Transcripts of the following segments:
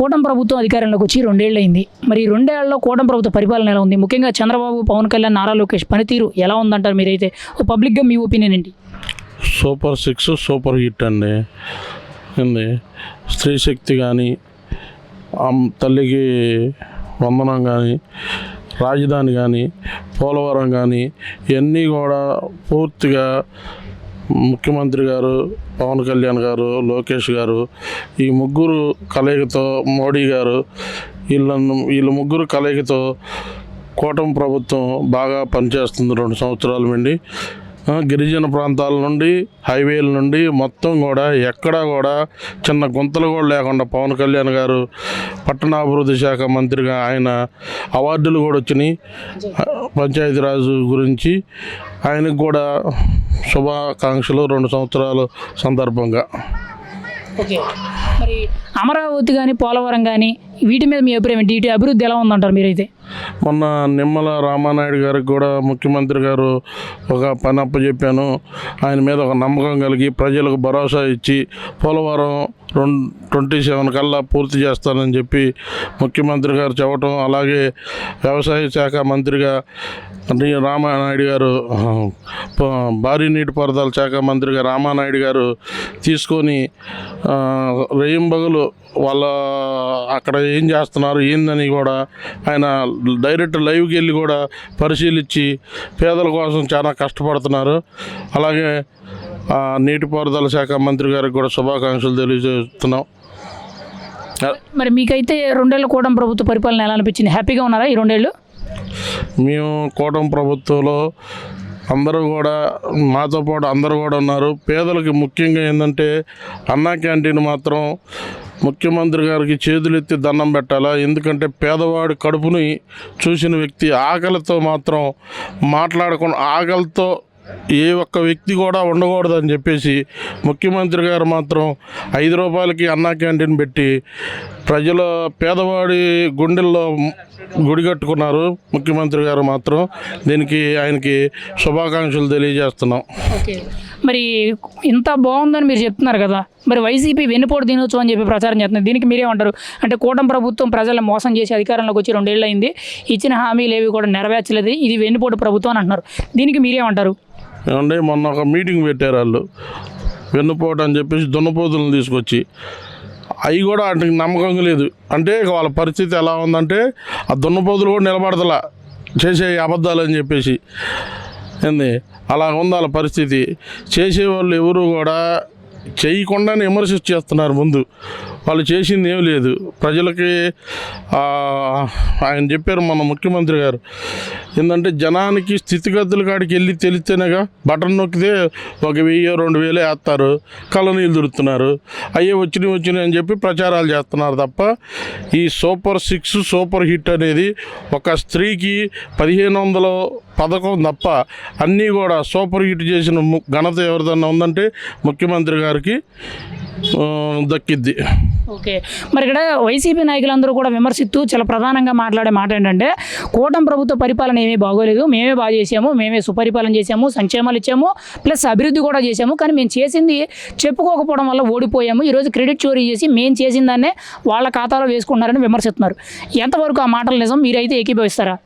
కూటమి ప్రభుత్వం అధికారంలోకి వచ్చి 2 ఏళ్ళు అయింది. మరి ఈ 2 ఏళ్లలో కూటమి ప్రభుత్వ పరిపాలన ఎలా ఉంది? ముఖ్యంగా చంద్రబాబు, పవన్ కళ్యాణ్, నారా లోకేష్ పనితీరు ఎలా ఉందంటారు మీరైతే? పబ్లిక్గా మీ ఒపీనియన్ ఏంటి? సూపర్ 6 సూపర్ హిట్ అండి. ఏంది స్త్రీ శక్తి కానీ, తల్లికి వందనం కానీ, రాజధాని కానీ, పోలవరం కానీ, ఇవన్నీ కూడా పూర్తిగా ముఖ్యమంత్రి గారు, పవన్ కళ్యాణ్ గారు, లోకేష్ గారు, ఈ ముగ్గురు కలయికతో, మోడీ గారు, వీళ్ళ ముగ్గురు కలయికతో కూటమి ప్రభుత్వం బాగా పనిచేస్తుంది 2 సంవత్సరాల నుండి. గిరిజన ప్రాంతాల నుండి, హైవేల నుండి మొత్తం కూడా ఎక్కడా కూడా చిన్న గుంతలు కూడా లేకుండా పవన్ కళ్యాణ్ గారు పట్టణాభివృద్ధి శాఖ మంత్రిగా ఆయన అవార్డులు కూడా వచ్చినాయి పంచాయతీరాజు గురించి. ఆయనకు కూడా శుభాకాంక్షలు 2 సంవత్సరాల సందర్భంగా. ఓకే, మరి అమరావతి కానీ, పోలవరం కానీ వీటి మీద మీ అభిప్రాయం ఏంటి? వీటి అభివృద్ధి ఎలా ఉందంటారు మీరైతే? మొన్న నిమ్మల రామానాయుడు గారికి కూడా ముఖ్యమంత్రి గారు ఒక పని అప్పచెప్పాను, ఆయన మీద ఒక నమ్మకం కలిగి ప్రజలకు భరోసా ఇచ్చి పోలవరం 27 కల్లా పూర్తి చేస్తానని చెప్పి ముఖ్యమంత్రి గారు చెప్పటం, అలాగే వ్యవసాయ శాఖ మంత్రిగా రామానాయుడు గారు, భారీ నీటిపారుదల శాఖ మంత్రిగా రామానాయుడు గారు తీసుకొని రేయింబగలు వాళ్ళ అక్కడ ఏం చేస్తున్నారు ఏందని కూడా ఆయన డైరెక్ట్ లైవ్కి వెళ్ళి కూడా పరిశీలించి పేదల కోసం చాలా కష్టపడుతున్నారు. అలాగే నీటిపారుదల శాఖ మంత్రి గారికి కూడా శుభాకాంక్షలు తెలియజేస్తున్నాం. మరి మీకైతే 2 ఏళ్ళ కూటమి ప్రభుత్వ పరిపాలన ఎలా అనిపించింది? హ్యాపీగా ఉన్నారా ఈ 2 ఏళ్ళు? మేము కూటమి ప్రభుత్వంలో అందరూ కూడా, మాతో పాటు అందరూ కూడా ఉన్నారు. పేదలకి ముఖ్యంగా ఏంటంటే అన్నా క్యాంటీన్ మాత్రం ముఖ్యమంత్రి గారికి చేతులెత్తి దండం పెట్టాలా. ఎందుకంటే పేదవాడి కడుపుని చూసిన వ్యక్తి, ఆకలితో మాత్రం మాట్లాడకుండా, ఆకలితో ఏ ఒక్క వ్యక్తి కూడా ఉండకూడదని చెప్పేసి ముఖ్యమంత్రి గారు మాత్రం 5 రూపాయలకి అన్నా క్యాంటీన్ పెట్టి ప్రజల పేదవాడి గుండెల్లో గుడి కట్టుకున్నారు ముఖ్యమంత్రి గారు మాత్రం. దీనికి ఆయనకి శుభాకాంక్షలు తెలియజేస్తున్నాం. ఓకే, మరి ఇంత బాగుందని మీరు చెప్తున్నారు కదా, మరి వైసీపీ వెన్నుపోటు దినోత్సవం అని చెప్పి ప్రచారం చేస్తున్నారు. దీనికి మీరేమంటారు? అంటే కూటమి ప్రభుత్వం ప్రజలను మోసం చేసి అధికారంలోకి వచ్చి 2 ఏళ్ళు అయింది, ఇచ్చిన హామీలు ఏవి కూడా నెరవేర్చలేదు, ఇది వెన్నుపోటు ప్రభుత్వం అని అంటున్నారు. దీనికి మీరేమంటారు? ఏమంటే మొన్న ఒక మీటింగ్ పెట్టారు వాళ్ళు, వెన్నుపోటు అని చెప్పేసి దున్నపోతులను తీసుకొచ్చి, అవి కూడా వాటికి నమ్మకంగా లేదు. అంటే వాళ్ళ పరిస్థితి ఎలా ఉందంటే ఆ దున్నపోతులు కూడా నిలబడతలా చేసే అబద్ధాలు అని చెప్పేసి. ఏంది అలా ఉంది వాళ్ళ పరిస్థితి. చేసేవాళ్ళు ఎవరు కూడా చేయకుండానే విమర్శించి చేస్తున్నారు. ముందు వాళ్ళు చేసింది ఏం లేదు. ప్రజలకి ఆయన చెప్పారు మన ముఖ్యమంత్రి గారు ఏంటంటే జనానికి స్థితిగతుల కాడికి వెళ్ళి తెలిస్తేనేగా, బటన్ నొక్కితే 1000-2000 వేస్తారు, కళ్ళనీళ్ళు దొరుకుతున్నారు, అయ్యే వచ్చినాయి అని చెప్పి ప్రచారాలు చేస్తున్నారు తప్ప ఈ సూపర్ 6 సూపర్ హిట్ అనేది ఒక స్త్రీకి 1500 పథకం తప్ప అన్నీ కూడా సూపర్ హిట్ చేసిన ఘనత ఎవరిదన్నా ఉందంటే ముఖ్యమంత్రి గారికి దక్కిద్ది. ఓకే, మరి ఇక్కడ వైసీపీ నాయకులందరూ కూడా విమర్శిస్తూ చాలా ప్రధానంగా మాట్లాడే మాట ఏంటంటే కూటమి ప్రభుత్వ పరిపాలన ఏమీ బాగోలేదు, మేమే బాగా చేసాము, మేమే సుపరిపాలన చేసాము, సంక్షేమాలు ఇచ్చాము, ప్లస్ అభివృద్ధి కూడా చేసాము, కానీ మేము చేసింది చెప్పుకోకపోవడం వల్ల ఓడిపోయాము, ఈరోజు క్రెడిట్ చోరీ చేసి మేము చేసిన దాన్నే వాళ్ళ ఖాతాలో వేసుకుంటున్నారని విమర్శిస్తున్నారు. ఎంతవరకు ఆ మాటలు నిజం? మీరైతే ఏకీభవిస్తారా?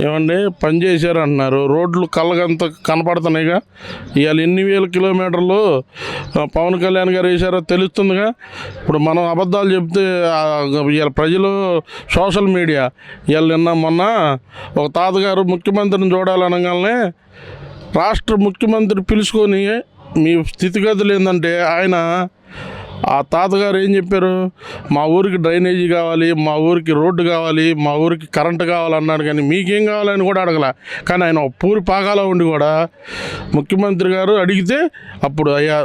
ఏమండి పని చేశారు అంటున్నారు, రోడ్లు కళ్ళకంత కనపడుతున్నాయిగా. ఇవాళ ఎన్ని వేల కిలోమీటర్లు పవన్ కళ్యాణ్ గారు వేశారో తెలుస్తుందిగా. ఇప్పుడు మనం అబద్ధాలు చెప్తే ఇవాళ ప్రజలు సోషల్ మీడియా, ఇవాళ నిన్న మొన్న ఒక తాతగారు ముఖ్యమంత్రిని చూడాలనగానే రాష్ట్ర ముఖ్యమంత్రి పిలుచుకొని మీ స్థితిగతులు ఏంటంటే ఆయన ఆ తాతగారు ఏం చెప్పారు, మా ఊరికి డ్రైనేజీ కావాలి, మా ఊరికి రోడ్డు కావాలి, మా ఊరికి కరెంటు కావాలన్నాడు. కానీ మీకేం కావాలని కూడా అడగల. కానీ ఆయన పూరి పాకాలో ఉండి కూడా ముఖ్యమంత్రి గారు అడిగితే అప్పుడు అయ్యా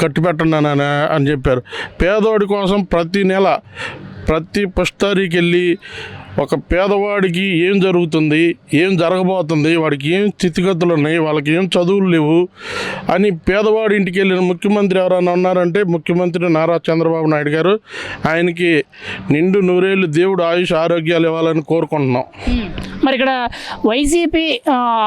కట్టి పెట్టండి అని చెప్పారు. పేదవాడి కోసం ప్రతి నెల ప్రతి పుష్కరికి వెళ్ళి ఒక పేదవాడికి ఏం జరుగుతుంది, ఏం జరగబోతుంది, వాడికి ఏం స్థితిగతులు ఉన్నాయి, వాళ్ళకి ఏం చదువులు లేవు అని పేదవాడి ఇంటికి వెళ్ళిన ముఖ్యమంత్రి ఎవరైనా ఉన్నారంటే ముఖ్యమంత్రి నారా చంద్రబాబు నాయుడు గారు. ఆయనకి నిండు 100 ఏళ్ళు దేవుడు ఆయుష్ ఆరోగ్యాలు ఇవ్వాలని కోరుకుంటున్నాం. మరి ఇక్కడ వైసీపీ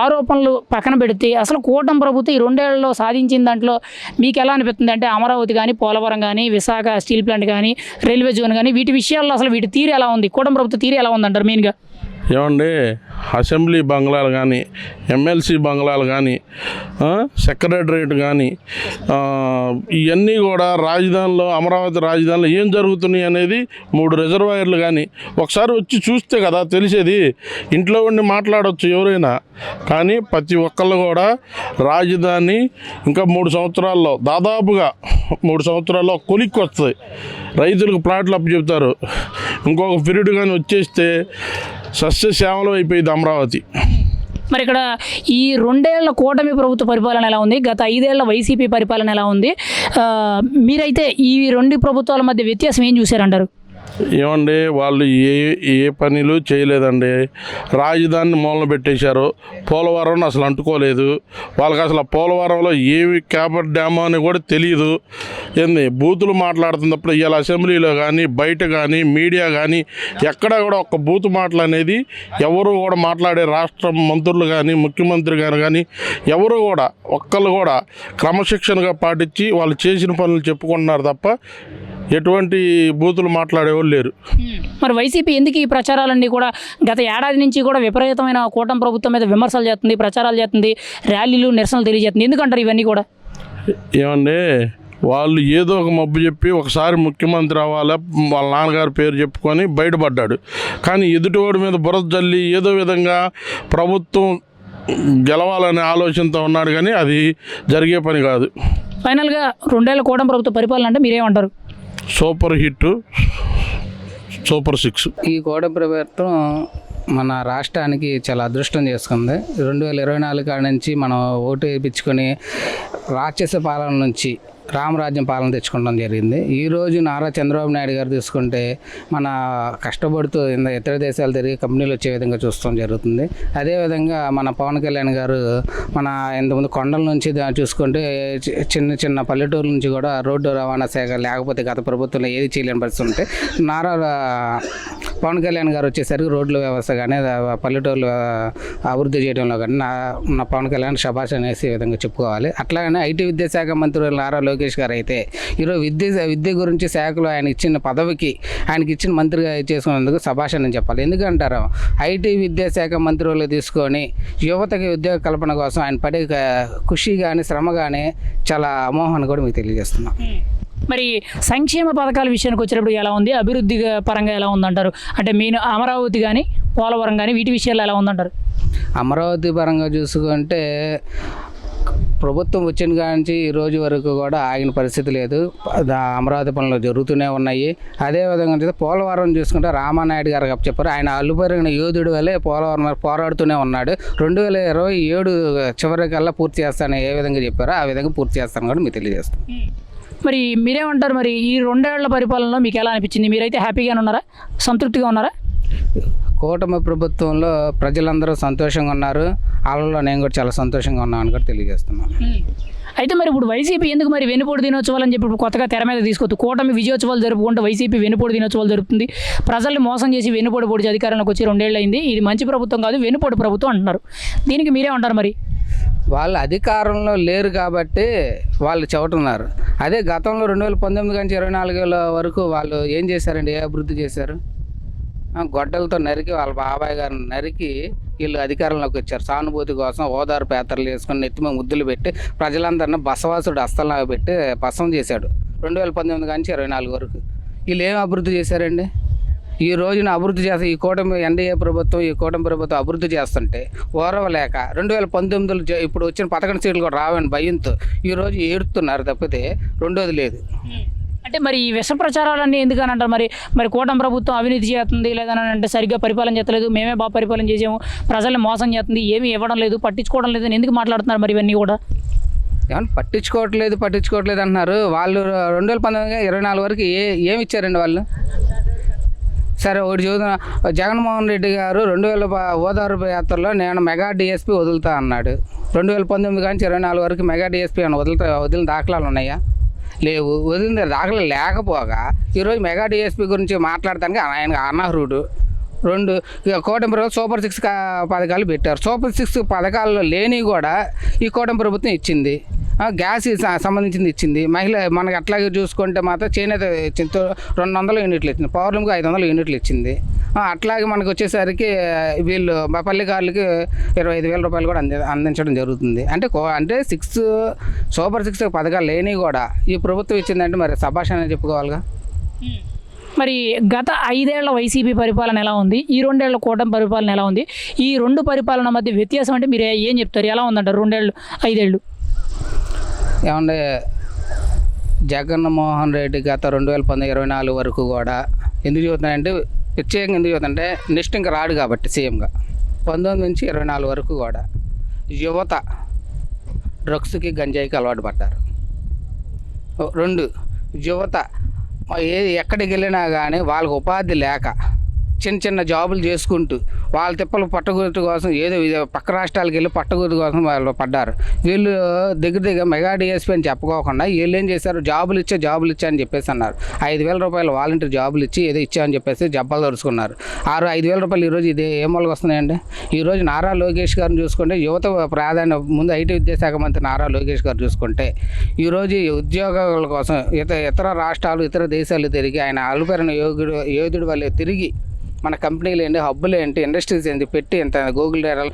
ఆరోపణలు పక్కన పెడితే అసలు కూటమి ప్రభుత్వం ఈ 2 ఏళ్లలో సాధించిన దాంట్లో మీకు ఎలా అనిపిస్తుంది? అంటే అమరావతి కానీ, పోలవరం కానీ, విశాఖ స్టీల్ ప్లాంట్ కానీ, రైల్వే జోన్ కానీ, వీటి విషయాల్లో అసలు వీటి తీరు ఎలా ఉంది? కూటమి ప్రభుత్వ తీరు ఎలా ఉందంటారు మెయిన్గా? ఏమండి, అసెంబ్లీ బంగ్లాలు కానీ, ఎమ్మెల్సీ బంగ్లాలు కానీ, సెక్రటరేట్ కానీ, ఇవన్నీ కూడా రాజధానిలో, అమరావతి రాజధానిలో ఏం జరుగుతున్నాయి అనేది 3 రిజర్వాయర్లు కానీ ఒకసారి వచ్చి చూస్తే కదా తెలిసేది. ఇంట్లో ఉండి మాట్లాడవచ్చు ఎవరైనా, కానీ ప్రతి ఒక్కళ్ళు కూడా రాజధాని ఇంకా 3 సంవత్సరాల్లో, దాదాపుగా 3 సంవత్సరాల్లో కొలిక్కి వస్తుంది. రైతులకు ప్లాట్లు అప్పచెప్తారు. ఇంకొక పీరియడ్ కానీ వచ్చేస్తే సస్యశ్యామలం అయిపోయింది అమరావతి. మరి ఇక్కడ ఈ 2 ఏళ్ల కూటమి ప్రభుత్వ పరిపాలన ఎలా ఉంది? గత 5 ఏళ్ల వైసీపీ పరిపాలన ఎలా ఉంది? మీరైతే ఈ 2 ప్రభుత్వాల మధ్య వ్యత్యాసం ఏం చూశారంటారు? ఏమండి, వాళ్ళు ఏ పనులు చేయలేదండి. రాజధానిని మూలన పెట్టేశారు. పోలవరం అసలు అంటుకోలేదు. వాళ్ళకి అసలు ఆ పోలవరంలో ఏవి క్యాబర్ డ్యామ్ అని కూడా తెలియదు. బూతులు మాట్లాడుతున్నప్పుడు ఇవాళ అసెంబ్లీలో కానీ, బయట కానీ, మీడియా కానీ ఎక్కడా కూడా ఒక్క బూతు మాటలు అనేది ఎవరు కూడా మాట్లాడే రాష్ట్ర మంత్రులు కానీ, ముఖ్యమంత్రి గారు కానీ ఎవరు కూడా ఒక్కళ్ళు కూడా క్రమశిక్షణగా పాటించి వాళ్ళు చేసిన పనులు చెప్పుకుంటున్నారు తప్ప ఎటువంటి బూతులు మాట్లాడేవాళ్ళు లేరు. మరి వైసీపీ ఎందుకు ఈ ప్రచారాలన్నీ కూడా గత ఏడాది నుంచి కూడా విపరీతమైన కూటమి ప్రభుత్వం మీద విమర్శలు చేస్తుంది, ప్రచారాలు చేస్తుంది, ర్యాలీలు, నిరసనలు తెలియజేస్తుంది? ఎందుకంటారు ఇవన్నీ కూడా? ఏమండి, వాళ్ళు ఏదో ఒక మబ్బు చెప్పి ఒకసారి ముఖ్యమంత్రి అవ్వాలి, వాళ్ళ నాన్నగారి పేరు చెప్పుకొని బయటపడ్డాడు. కానీ ఎదుటివాడి మీద బురద జల్లి ఏదో విధంగా ప్రభుత్వం గెలవాలనే ఆలోచనతో ఉన్నాడు, కానీ అది జరిగే పని కాదు. ఫైనల్గా 2 ఏళ్ల కూటమి ప్రభుత్వ పరిపాలన అంటే మీరేమంటారు? Super hit, super 6. ఈ కూటమి ప్రభుత్వం మన రాష్ట్రానికి చాలా అదృష్టం చేసుకుంది. 2024 కాడ నుంచి మనం ఓటు వేయించుకొని రాక్షస పాలన నుంచి రామరాజ్యం పాలన తెచ్చుకోవడం జరిగింది. ఈరోజు నారా చంద్రబాబు నాయుడు గారు తీసుకుంటే మన కష్టపడుతూ ఇతర దేశాలు తిరిగి కంపెనీలు వచ్చే విధంగా చూస్తాం జరుగుతుంది. అదేవిధంగా మన పవన్ కళ్యాణ్ గారు మన ఇంతకుముందు కొండల నుంచి చూసుకుంటే చిన్న చిన్న పల్లెటూరు నుంచి కూడా రోడ్డు రవాణా శాఖ లేకపోతే గత ప్రభుత్వంలో ఏది చేయలేని పరిస్థితి ఉంటే నారా పవన్ కళ్యాణ్ గారు వచ్చేసరికి రోడ్ల వ్యవస్థ కానీ, పల్లెటూరుల అభివృద్ధి చేయడంలో కానీ నా పవన్ కళ్యాణ్ శభాష్ అనేసి విధంగా చెప్పుకోవాలి. అట్లాగనే ఐటీ విద్యాశాఖ మంత్రి నారా లోకేష్ గారు అయితే ఈరోజు విద్య గురించి శాఖలో ఆయన ఇచ్చిన పదవికి, ఆయనకి ఇచ్చిన మంత్రిగా చేసుకున్నందుకు శభాష్ అని చెప్పాలి. ఎందుకంటారు, ఐటీ విద్యాశాఖ మంత్రులు తీసుకొని యువతకి ఉద్యోగ కల్పన కోసం ఆయన పడే కృషి కానీ, శ్రమ కానీ చాలా అమోహన్ కూడా మీకు తెలియజేస్తున్నాం. మరి సంక్షేమ పథకాల విషయానికి వచ్చేటప్పుడు ఎలా ఉంది? అభివృద్ధి పరంగా ఎలా ఉందంటారు? అంటే మెయిన్ అమరావతి కానీ, పోలవరం కానీ వీటి విషయాల్లో ఎలా ఉందంటారు? అమరావతి పరంగా చూసుకుంటే ప్రభుత్వం వచ్చిన కాంచి ఈ రోజు వరకు కూడా ఆగిన పరిస్థితి లేదు. అమరావతి పనులు జరుగుతూనే ఉన్నాయి. అదేవిధంగా పోలవరం చూసుకుంటే రామానాయుడు గారు చెప్పారు, ఆయన అల్లుపెరిగిన యోధుడు వల్లే పోలవరం పోరాడుతూనే ఉన్నాడు. 2027 చివరికల్లా పూర్తి చేస్తాను ఏ విధంగా చెప్పారో ఆ విధంగా పూర్తి చేస్తాను కూడా మీకు తెలియజేస్తాను. మరి మీరేమంటారు? మరి ఈ 2 ఏళ్ల పరిపాలనలో మీకు ఎలా అనిపించింది? మీరైతే హ్యాపీగానే ఉన్నారా? సంతృప్తిగా ఉన్నారా? కూటమి ప్రభుత్వంలో ప్రజలందరూ సంతోషంగా ఉన్నారు. వాళ్ళలో నేను కూడా చాలా సంతోషంగా ఉన్నాను కూడా తెలియజేస్తున్నాను. అయితే మరి ఇప్పుడు వైసీపీ ఎందుకు మరి వెన్నుపోటు దినోత్సవాలు అని చెప్పి ఇప్పుడు కొత్తగా తెర మీద తీసుకొచ్చు? కూటమి విజయోత్సవాలు జరుపుకుంటూ వైసీపీ వెన్నుపోటు దినోత్సవాలు జరుపుతుంది. ప్రజల్ని మోసం చేసి వెన్నుపోటు పొడిచి అధికారంలోకి వచ్చి 2 ఏళ్ళు అయింది. ఇది మంచి ప్రభుత్వం కాదు, వెన్నుపోటు ప్రభుత్వం అంటున్నారు. దీనికి మీరేమంటారు మరి? వాళ్ళు అధికారంలో లేరు కాబట్టి వాళ్ళు చెబుతున్నారు. అదే గతంలో 2019 నుంచి 24 వరకు వాళ్ళు ఏం చేశారండి? ఏ అభివృద్ధి చేశారు? గొడ్డలతో నరికి, వాళ్ళ బాబాయ్ గారిని నరికి వీళ్ళు అధికారంలోకి వచ్చారు. సానుభూతి కోసం ఓదారు పేతర్లు వేసుకొని నెత్తిమ ముద్దులు పెట్టి ప్రజలందరినీ బసవాసుడు హస్తలాగా పెట్టి భస్మం చేశాడు 2019 నుంచి 24 వరకు. వీళ్ళు ఏం అభివృద్ధి చేశారండి? ఈ రోజున అభివృద్ధి చేస్తే ఈ కూటమి ఎన్డీఏ ప్రభుత్వం, ఈ కూటమి ప్రభుత్వం అభివృద్ధి చేస్తుంటే ఓరవలేక 2019 ఇప్పుడు వచ్చిన 11 సీట్లు కూడా రావని భయంతో ఈరోజు ఏడుతున్నారు తప్పితే రెండోది లేదు. అంటే మరి ఈ విష ప్రచారాలన్నీ ఎందుకని అంటారు? మరి కూటమి ప్రభుత్వం అవినీతి చేస్తుంది, లేదని అంటే సరిగ్గా పరిపాలన చేస్తలేదు, మేమే బాగా పరిపాలన చేసాము, ప్రజల్ని మోసం చేస్తుంది, ఏమీ ఇవ్వడం లేదు, పట్టించుకోవడం లేదు అని ఎందుకు మాట్లాడుతున్నారు మరి ఇవన్నీ కూడా? ఏమన్నా పట్టించుకోవట్లేదు అంటున్నారు. వాళ్ళు 2019 24 వరకు ఏమి ఇచ్చారండి వాళ్ళు? సరే ఒకటి చూద్దాం. జగన్మోహన్ రెడ్డి గారు 2000 ఓదారు యాత్రలో నేను మెగా డిఎస్పీ వదులుతా అన్నాడు. 2019 నుంచి 24 వరకు మెగా డిఎస్పీ అని వదిలిన దాఖలాలు ఉన్నాయా? లేవు. వదిలిన దాఖలాలు లేకపోగా ఈరోజు మెగా డిఎస్పీ గురించి మాట్లాడటానికి ఆయన అనర్హుడు. ఇక కూటమి ప్రభుత్వం సూపర్ 6 పథకాలు పెట్టారు. సూపర్ 6 పథకాల్లో లేని కూడా ఈ కూటమి ప్రభుత్వం ఇచ్చింది. గ్యాస్ సంబంధించింది ఇచ్చింది. మహిళ మనకి అట్లాగే చూసుకుంటే మాత్రం చేనేత ఇచ్చింది 200 యూనిట్లు ఇచ్చింది. పౌర్ణమికి 500 యూనిట్లు ఇచ్చింది. అట్లాగే మనకు వచ్చేసరికి వీళ్ళు మా పల్లెకారులకి 25,000 రూపాయలు కూడా అందించడం జరుగుతుంది. అంటే సూపర్ 6 పథకాలు లేని కూడా ఈ ప్రభుత్వం ఇచ్చిందంటే మరి శభాష్ అని చెప్పుకోవాలిగా. మరి గత 5 ఏళ్ల వైసీపీ పరిపాలన ఎలా ఉంది, ఈ 2 ఏళ్ల కూటమి పరిపాలన ఎలా ఉంది, ఈ 2 పరిపాలన మధ్య వ్యత్యాసం అంటే మీరు ఏం చెప్తారు? ఎలా ఉందంటారు 2 ఏళ్ళు 5 ఏళ్ళు? ఏమంటే జగన్మోహన్ రెడ్డి గత 2024 వరకు కూడా ఎందుకు చెబుతున్నాయంటే ప్రత్యేకంగా ఎందుకు చెబుతుంటే నెక్స్ట్ ఇంకా రాడు కాబట్టి సీఎంగా 19 నుంచి 24 వరకు కూడా యువత డ్రగ్స్కి గంజాయికి అలవాటు పడ్డారు. 2 యువత ఎక్కడికి వెళ్ళినా కానీ వాళ్ళకి ఉపాధి లేక చిన్న చిన్న జాబులు చేసుకుంటూ వాళ్ళ తిప్పలు పట్టగొట్టు కోసం ఏదో పక్క రాష్ట్రాలకు వెళ్ళి పట్టగొట్టు కోసం వాళ్ళు పడ్డారు. వీళ్ళు దగ్గర మెగా డిఎస్పీ అని చెప్పుకోకుండా వీళ్ళు ఏం చేశారు, జాబులు ఇచ్చా అని చెప్పేసి అన్నారు. 5,000 రూపాయలు వాలంటీర్ జాబులు ఇచ్చి ఏదో ఇచ్చామని చెప్పేసి జబ్బాలు దొరుకున్నారు. 5,000 రూపాయలు ఈరోజు ఇది ఏ మూలకి వస్తున్నాయండి? ఈరోజు నారా లోకేష్ గారిని చూసుకుంటే యువత ప్రాధాన్యత ముందు ఐటీ విద్యాశాఖ మంత్రి నారా లోకేష్ గారు చూసుకుంటే ఈరోజు ఉద్యోగాల కోసం ఇతర రాష్ట్రాలు ఇతర దేశాలు తిరిగి ఆయన అలుపెరిన యోధుడి వల్లే తిరిగి మన కంపెనీలు ఏంటి, హబ్బులు ఏంటి, ఇండస్ట్రీస్ ఏంటి పెట్టి ఎంత గూగుల్ డేటాలు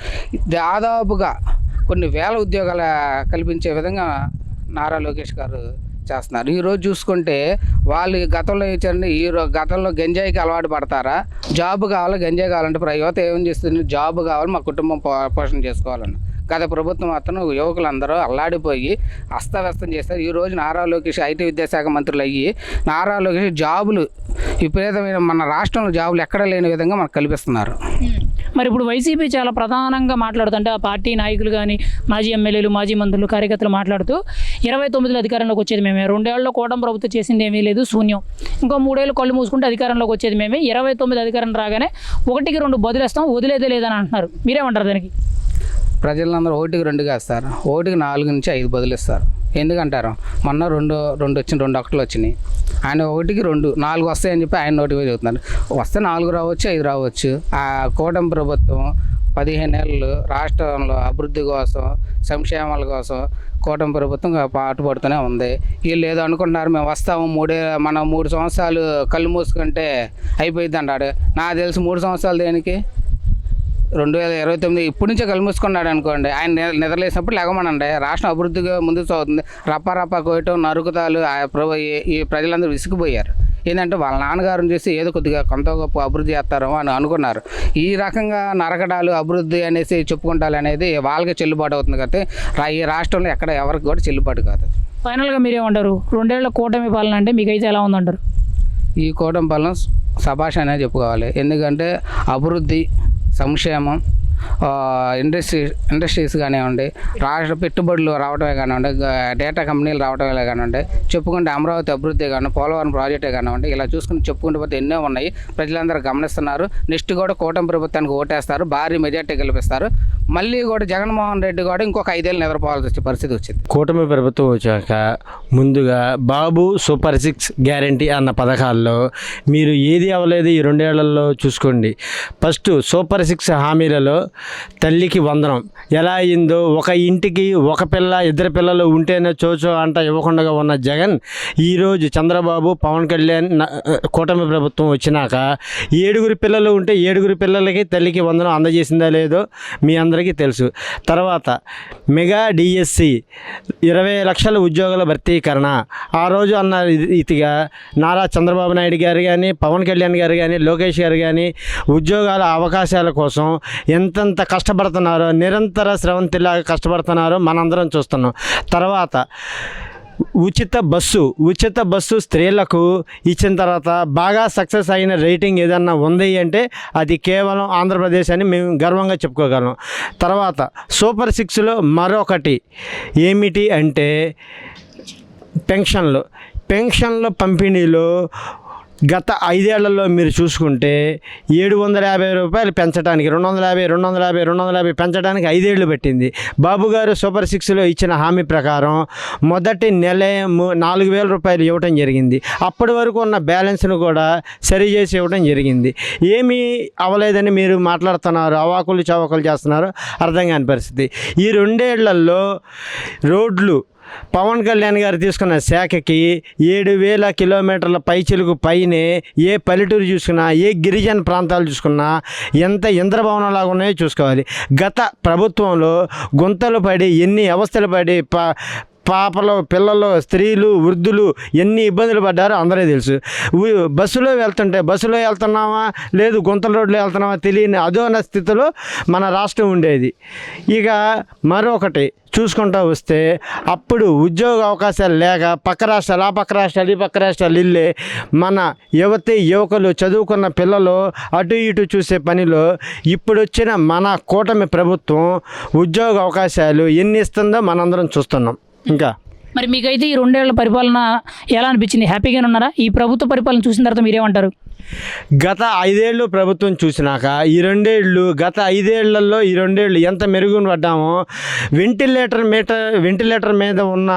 దాదాపుగా కొన్ని వేల ఉద్యోగాలు కల్పించే విధంగా నారా లోకేష్ గారు చేస్తున్నారు. ఈరోజు చూసుకుంటే వాళ్ళు గతంలో ఇచ్చారంటే గతంలో గంజాయికి అలవాటు పడతారా? జాబ్ కావాలి, గంజాయి కావాలంటే యువత ఏం చేస్తుంది, జాబ్ కావాలి, మా కుటుంబం పోషణ చేసుకోవాలని. గత ప్రభుత్వం మాత్రం యువకులందరూ అల్లాడిపోయి అస్తవ్యస్తం చేస్తారు. ఈరోజు నారా లోకేష్ ఐటీ విద్యాశాఖ మంత్రులు అయ్యి నారా లోకేష్ జాబులు విపరీతమైన మన రాష్ట్రంలో జాబులు ఎక్కడ లేని విధంగా మనకు కల్పిస్తున్నారు. మరి ఇప్పుడు వైసీపీ చాలా ప్రధానంగా మాట్లాడుతుంటే ఆ పార్టీ నాయకులు కానీ మాజీ ఎమ్మెల్యేలు మాజీ మంత్రులు కార్యకర్తలు మాట్లాడుతూ 29లో అధికారంలోకి వచ్చేది మేమే, 2 ఏళ్లలో కూటమి ప్రభుత్వం చేసింది ఏమీ లేదు, శూన్యం, ఇంకో 3 ఏళ్ళు కళ్ళు మూసుకుంటే అధికారంలోకి వచ్చేది మేమే, 29 అధికారం రాగానే 1కి 2 బదులేస్తాం, వదిలేదే లేదని అంటున్నారు. మీరేమంటారు దానికి? ప్రజలందరూ 1కి 2 కాస్తారు, 1కి 4 నుంచి 5 బదులిస్తారు. ఎందుకంటారు? మొన్న 2 వచ్చినాయి, 2 ఒకట్లు వచ్చినాయి. ఆయన 1కి 2 4 వస్తాయని చెప్పి ఆయన నోటికి చెబుతున్నారు. వస్తే 4 రావచ్చు, 5 రావచ్చు. ఆ కూటమి ప్రభుత్వం 15 ఏళ్ళు రాష్ట్రంలో అభివృద్ధి కోసం సంక్షేమాల కోసం కూటమి ప్రభుత్వం పాటుపడుతూనే ఉంది. వీళ్ళు ఏదో అనుకుంటున్నారు మేము వస్తాము, మనం 3 సంవత్సరాలు కళ్ళు మూసుకుంటే అయిపోయింది అంటాడు. నాకు తెలిసి 3 సంవత్సరాలు దేనికి? 2029 ఇప్పటి నుంచే కళ్ళు మూసుకున్నాడు అనుకోండి, ఆయన నిద్రలేసినప్పుడు లేకమనండి. రాష్ట్రం అభివృద్ధిగా ముందుకు సాగుతుంది. రప్ప కోయటం నరుకుతాలు ఈ ప్రజలందరూ విసిగిపోయారు. ఏంటంటే వాళ్ళ నాన్నగారిని చూసి ఏదో కొద్దిగా కొంత గొప్ప అభివృద్ధి చేస్తారో అని అనుకున్నారు. ఈ రకంగా నరకడాలు అభివృద్ధి అనేసి చెప్పుకుంటారు అనేది వాళ్ళకే చెల్లుబాటు అవుతుంది కాబట్టి ఈ రాష్ట్రంలో ఎక్కడ ఎవరికి కూడా చెల్లుబాటు కాదు. ఫైనల్గా మీరేమంటారు? 2 ఏళ్ల కూటమి పాలన అంటే మీకైతే ఎలా ఉందంటారు? ఈ కూటమి పాలన శభాష్ అనే చెప్పుకోవాలి. ఎందుకంటే అభివృద్ధి సంక్షేమం ఇండస్ట్రీస్ కానివ్వండి, రాష్ట్ర పెట్టుబడులు రావడమే కానివ్వండి, డేటా కంపెనీలు రావడమే కానివ్వండి, చెప్పుకుంటే అమరావతి అభివృద్ధి కానివ్వండి, పోలవరం ప్రాజెక్టే కానివ్వండి, ఇలా చూసుకుని చెప్పుకుంటూ పోతే ఎన్నో ఉన్నాయి. ప్రజలందరూ గమనిస్తున్నారు. నెక్స్ట్ కూడా కూటమి ప్రభుత్వానికి ఓటేస్తారు, భారీ మెజార్టీ గెలిపిస్తారు. మళ్ళీ కూడా జగన్మోహన్ రెడ్డి కూడా ఇంకొక 5 ఏళ్ళు నిద్రపోవాల్సి వచ్చే పరిస్థితి వచ్చింది. కూటమి ప్రభుత్వం వచ్చాక ముందుగా బాబు సూపర్ 6 గ్యారంటీ అన్న పథకాల్లో మీరు ఏది అవ్వలేదు ఈ 2 ఏళ్లలో చూసుకోండి. ఫస్ట్ సూపర్ 6 హామీలలో తల్లికి వందనం ఎలా అయిందో, ఒక ఇంటికి ఒక పిల్ల 2 పిల్లలు ఉంటేనే చోచో అంట ఇవ్వకుండా ఉన్న జగన్ ఈరోజు చంద్రబాబు పవన్ కళ్యాణ్ కూటమి ప్రభుత్వం వచ్చినాక 7 పిల్లలు ఉంటే 7 పిల్లలకి తల్లికి వందనం అందజేసిందా లేదో మీ అందరికీ తెలుసు. తర్వాత మెగా డిఎస్సి 20 లక్షల ఉద్యోగాల భర్తీకరణ ఆ రోజు అన్న రీతిగా నారా చంద్రబాబు నాయుడు గారు కానీ పవన్ కళ్యాణ్ గారు కానీ లోకేష్ గారు కానీ ఉద్యోగాల అవకాశాల కోసం ఎంతెంత కష్టపడుతున్నారో, నిరంతర స్రవంతిలాగా కష్టపడుతున్నారో మనందరం చూస్తున్నాం. తర్వాత ఉచిత బస్సు స్త్రీలకు ఇచ్చిన తర్వాత బాగా సక్సెస్ అయిన రేటింగ్ ఏదన్నా ఉంది అంటే అది కేవలం ఆంధ్రప్రదేశ్ అని మేము గర్వంగా చెప్పుకోగలం. తర్వాత సూపర్ 6లో మరొకటి ఏమిటి అంటే పెన్షన్ల పంపిణీలో గత 5 ఏళ్లలో మీరు చూసుకుంటే 750 రూపాయలు పెంచడానికి 250 పెంచడానికి 5 ఏళ్ళు పెట్టింది. బాబు గారు సూపర్ 6లో ఇచ్చిన హామీ ప్రకారం మొదటి నెలే 4,000 రూపాయలు ఇవ్వటం జరిగింది. అప్పటి వరకు ఉన్న బ్యాలెన్స్ను కూడా సరి చేసి ఇవ్వడం జరిగింది. ఏమీ అవ్వలేదని మీరు మాట్లాడుతున్నారు, అవాకులు చవాకులు చేస్తున్నారు, అర్థం కాని పరిస్థితి. ఈ 2 ఏళ్లలో రోడ్లు పవన్ కళ్యాణ్ గారు తీసుకున్న శాఖకి 7,000 కిలోమీటర్ల పైచిలుకు పైనే ఏ పల్లెటూరు చూసుకున్నా, ఏ గిరిజన ప్రాంతాలు చూసుకున్నా ఎంత ఇంద్రభవనంలాగా ఉన్నాయో చూసుకోవాలి. గత ప్రభుత్వంలో గుంతలు పడి ఎన్ని అవస్థలు పడి పాపలు, పిల్లలు, స్త్రీలు, వృద్ధులు ఎన్ని ఇబ్బందులు పడ్డారో అందరూ తెలుసు. బస్సులో వెళ్తున్నామా లేదు గుంతల రోడ్లో వెళ్తున్నామా తెలియని అదోన స్థితిలో మన రాష్ట్రం ఉండేది. ఇక మరొకటి చూసుకుంటూ వస్తే అప్పుడు ఉద్యోగ అవకాశాలు లేక పక్క రాష్ట్రాలు ఈ పక్క రాష్ట్రాలు ఇల్లే మన యువకులు చదువుకున్న పిల్లలు అటు ఇటు చూసే పనిలో ఇప్పుడు వచ్చిన మన కూటమి ప్రభుత్వం ఉద్యోగ అవకాశాలు ఎన్ని ఇస్తుందో మనందరం చూస్తున్నాం. ఇంకా మరి మీకైతే ఈ 2 ఏళ్ల పరిపాలన ఎలా అనిపించింది? హ్యాపీగానే ఉన్నారా? ఈ ప్రభుత్వ పరిపాలన చూసిన తర్వాత మీరేమంటారు? గత 5 ఏళ్ళు ప్రభుత్వం చూసినాక ఈ 2 ఏళ్ళు, గత 5 ఏళ్లలో ఈ 2 ఏళ్ళు ఎంత మెరుగున పడ్డామో వెంటిలేటర్ మీద ఉన్న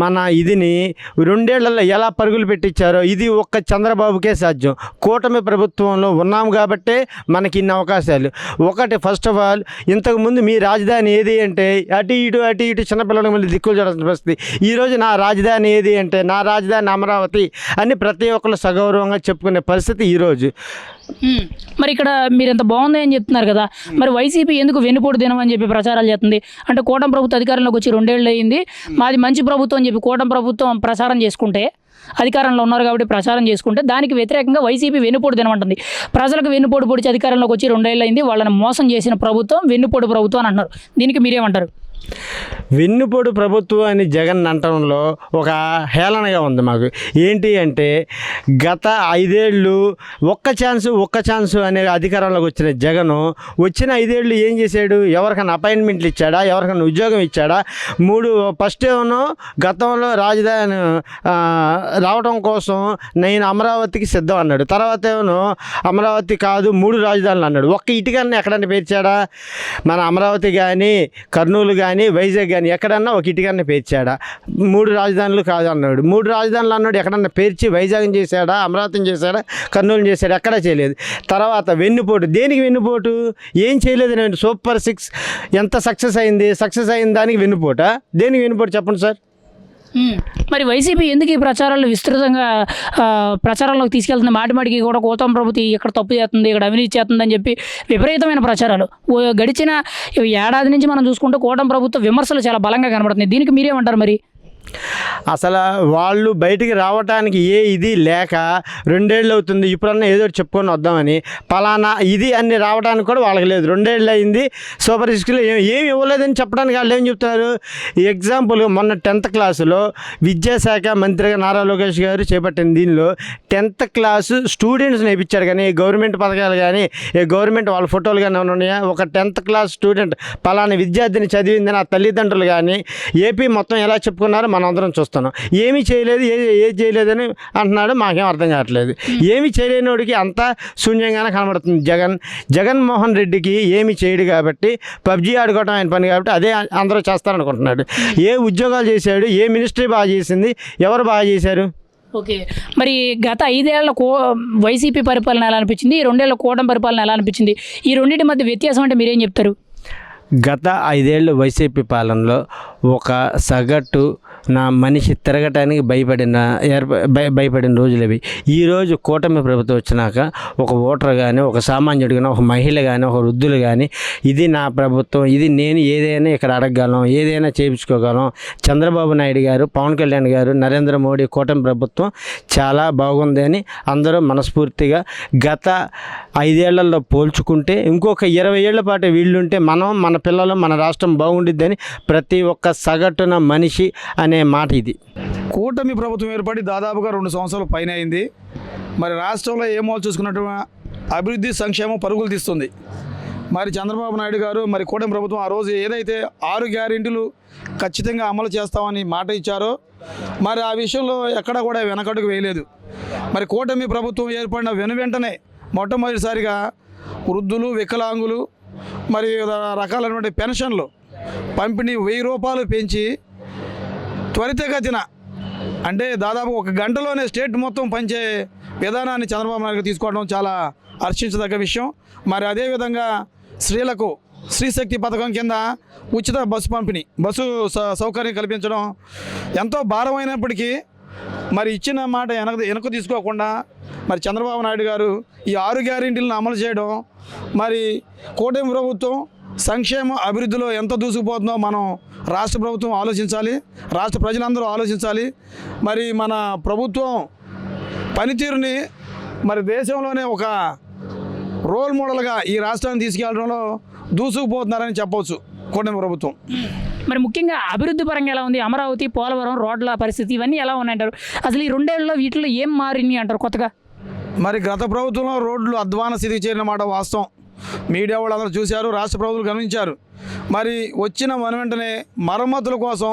మన ఇదిని 2 ఏళ్లలో ఎలా పరుగులు పెట్టించారో ఇది ఒక్క చంద్రబాబుకే సాధ్యం. కూటమి ప్రభుత్వంలో ఉన్నాం కాబట్టే మనకి ఇన్ని అవకాశాలు. ఒకటి ఫస్ట్ ఆఫ్ ఆల్, ఇంతకుముందు మీ రాజధాని ఏది అంటే అటు ఇటు చిన్నపిల్లల మళ్ళీ దిక్కులు చూడాల్సిన పరిస్థితి. ఈరోజు నా రాజధాని ఏది అంటే నా రాజధాని అమరావతి అని ప్రతి ఒక్కరు సగౌరవంగా చెప్పుకునే పరిస్థితి ఈరోజు. మరి ఇక్కడ మీరు ఎంత బాగుంది అని చెప్తున్నారు కదా, మరి వైసీపీ ఎందుకు వెన్నుపోటు దినం అని చెప్పి ప్రచారాలు చేస్తుంది? అంటే కూటమి ప్రభుత్వం అధికారంలోకి వచ్చి 2 ఏళ్ళు అయింది, మాది మంచి ప్రభుత్వం అని చెప్పి కూటమి ప్రభుత్వం ప్రచారం చేసుకుంటే, అధికారంలో ఉన్నారు కాబట్టి ప్రచారం చేసుకుంటే దానికి వ్యతిరేకంగా వైసీపీ వెన్నుపోటు దినమంటుంది. ప్రజలకు వెన్నుపోటు పొడిచి అధికారంలోకి వచ్చి 2 ఏళ్ళు అయింది, వాళ్ళని మోసం చేసిన ప్రభుత్వం వెన్నుపోటు ప్రభుత్వం అని అంటున్నారు. దీనికి మీరేమంటారు? వెన్నుపోటు ప్రభుత్వం అని జగన్ అంటంలో ఒక హేళనగా ఉంది మాకు. ఏంటి అంటే గత 5 ఏళ్ళు ఒక్క ఛాన్సు అనే అధికారంలోకి వచ్చిన జగను వచ్చిన 5 ఏళ్ళు ఏం చేశాడు? ఎవరికైనా అపాయింట్మెంట్లు ఇచ్చాడా? ఎవరికైనా ఉద్యోగం ఇచ్చాడా? ఫస్ట్ ఏమో గతంలో రాజధాని రావడం కోసం నేను అమరావతికి సిద్ధం అన్నాడు. తర్వాత ఏమో అమరావతి కాదు 3 రాజధానులు అన్నాడు. ఒక్క ఇటుకన్నా ఎక్కడన్నా పేర్చాడా? మన అమరావతి కానీ, కర్నూలు కానీ, వైజాగ్ కానీ ఎక్కడన్నా ఒక ఇటుకన్నా పేర్చాడా? 3 రాజధానులు కాదు అన్నాడు. 3 రాజధానులు అన్నాడు. ఎక్కడన్నా పేర్చి వైజాగ్ చేశాడా? అమరావతిని చేశాడా? కర్నూలు చేశాడా? ఎక్కడా చేయలేదు. తర్వాత వెన్నుపోటు. దేనికి వెన్నుపోటు? ఏం చేయలేదు. నేను సూపర్ 6 ఎంత సక్సెస్ అయింది దానికి వెన్నుపోటా? దేనికి వెన్నుపోటు చెప్పండి సార్. మరి వైసీపీ ఎందుకు ఈ ప్రచారాలు విస్తృతంగా ప్రచారంలోకి తీసుకెళ్తుంది? మాటిమాటికి కూడా కూటమి ప్రభుత్వం ఇక్కడ తప్పు చేస్తుంది, ఇక్కడ అవినీతి చేస్తుంది అని చెప్పి విపరీతమైన ప్రచారాలు. గడిచిన ఏడాది నుంచి మనం చూసుకుంటే కూటమి ప్రభుత్వ విమర్శలు చాలా బలంగా కనబడుతున్నాయి. దీనికి మీరేమంటారు? మరి అసలు వాళ్ళు బయటికి రావడానికి ఇది లేక 2 ఏళ్ళు అవుతుంది. ఇప్పుడన్నా ఏదో చెప్పుకొని వద్దామని పలానా ఇది అన్ని రావడానికి కూడా వాళ్ళకి లేదు. 2 ఏళ్ళు అయింది. సూపర్ 6లో ఏమి ఇవ్వలేదని చెప్పడానికి వాళ్ళు ఏం చెప్తున్నారు? ఎగ్జాంపుల్, మొన్న 10th క్లాసులో విద్యాశాఖ మంత్రిగా నారా లోకేష్ గారు చేపట్టిన దీనిలో 10th క్లాసు స్టూడెంట్స్ నేర్పించారు. కానీ గవర్నమెంట్ పథకాలు కానీ గవర్నమెంట్ వాళ్ళ ఫోటోలు కానీ ఏమైనా ఉన్నాయా? ఒక 10th క్లాస్ స్టూడెంట్ పలానా విద్యార్థిని చదివిందని ఆ తల్లిదండ్రులు కానీ ఏపీ మొత్తం ఎలా చెప్పుకున్నారో మనం అందరం చూస్తున్నాం. ఏమీ చేయలేదు, ఏది చేయలేదని అంటున్నాడు. మాకేం అర్థం కావట్లేదు. ఏమి చేయలేనివాడికి అంతా శూన్యంగానే కనబడుతుంది. జగన్మోహన్ రెడ్డికి ఏమి చేయడు కాబట్టి పబ్జీ ఆడుకోవడం ఆయన పని కాబట్టి అదే అందరూ చేస్తారనుకుంటున్నాడు. ఏ ఉద్యోగాలు చేశాడు? ఏ మినిస్ట్రీ బాగా చేసింది? ఎవరు బాగా చేశారు? ఓకే, మరి గత 5 ఏళ్ల వైసీపీ పరిపాలన ఎలా అనిపించింది? ఈ 2 ఏళ్ల కూటమి పరిపాలన ఎలా అనిపించింది? ఈ రెండింటి మధ్య వ్యత్యాసం అంటే మీరేం చెప్తారు? గత 5 ఏళ్ళు వైసీపీ పాలనలో ఒక సగటు నా మనిషి తిరగటానికి భయపడిన రోజులు అవి. ఈరోజు కూటమి ప్రభుత్వం వచ్చినాక ఒక ఓటర్ కానీ, ఒక సామాన్యుడు కానీ, ఒక మహిళ కానీ, ఒక వృద్ధులు కానీ ఇది నా ప్రభుత్వం, ఇది నేను ఏదైనా ఇక్కడ అడగగలం, ఏదైనా చేయించుకోగలం. చంద్రబాబు నాయుడు గారు, పవన్ కళ్యాణ్ గారు, నరేంద్ర మోడీ కూటమి ప్రభుత్వం చాలా బాగుంది అని అందరూ మనస్ఫూర్తిగా గత 5 ఏళ్లలో పోల్చుకుంటే ఇంకొక 20 ఏళ్ల పాటు వీళ్ళుంటే మన పిల్లలు, మన రాష్ట్రం బాగుండిద్దని ప్రతి ఒక్క సగటున మనిషి అనే మాట ఇది. కూటమి ప్రభుత్వం ఏర్పడి దాదాపుగా 2 సంవత్సరాల పైన అయింది. మరి రాష్ట్రంలో ఏమో చూసుకున్నట్టు అభివృద్ధి సంక్షేమం పరుగులు తీస్తుంది. మరి చంద్రబాబు నాయుడు గారు మరి కూటమి ప్రభుత్వం ఆ రోజు ఏదైతే 6 గ్యారెంటీలు ఖచ్చితంగా అమలు చేస్తామని మాట ఇచ్చారో మరి ఆ విషయంలో ఎక్కడా కూడా వెనకడుగు వేయలేదు. మరి కూటమి ప్రభుత్వం ఏర్పడిన వెంటనే మొట్టమొదటిసారిగా వృద్ధులు, వికలాంగులు మరి రకాలైనటువంటి పెన్షన్లు పంపిణీ 1000 రూపాయలు పెంచి త్వరితగతిన అంటే దాదాపు 1 గంటలోనే స్టేట్ మొత్తం పంచే విధానాన్ని చంద్రబాబు నాయుడు తీసుకోవడం చాలా హర్షించదగ్గ విషయం. మరి అదేవిధంగా స్త్రీలకు స్త్రీశక్తి పథకం కింద ఉచిత బస్సు పంపిణీ, బస్సు సౌకర్యం కల్పించడం ఎంతో భారమైనప్పటికీ మరి ఇచ్చిన మాట వెనక్కు తీసుకోకుండా మరి చంద్రబాబు నాయుడు గారు ఈ 6 గ్యారెంటీలను అమలు చేయడం, మరి కూటమి ప్రభుత్వం సంక్షేమ అభివృద్ధిలో ఎంత దూసుకుపోతుందో మనం రాష్ట్ర ప్రభుత్వం ఆలోచించాలి, రాష్ట్ర ప్రజలందరూ ఆలోచించాలి. మరి మన ప్రభుత్వం పనితీరుని మరి దేశంలోనే ఒక రోల్ మోడల్గా ఈ రాష్ట్రాన్ని తీసుకెళ్లడంలో దూసుకుపోతున్నారని చెప్పవచ్చు కూటమి ప్రభుత్వం. మరి ముఖ్యంగా అభివృద్ధి పరంగా ఎలా ఉంది? అమరావతి, పోలవరం, రోడ్ల పరిస్థితి ఇవన్నీ ఎలా ఉన్నాయంటారు? అసలు ఈ 2 ఏళ్లలో వీటిలో ఏం మారింది అంటారు కొత్తగా? మరి గత ప్రభుత్వంలో రోడ్లు అధ్వాన స్థితికి చేరినమాట వాస్తవం. మీడియా వాళ్ళు అందరూ చూశారు, రాష్ట్ర ప్రభుత్వం గమనించారు. మరి వచ్చిన వెంటనే మరమ్మతుల కోసం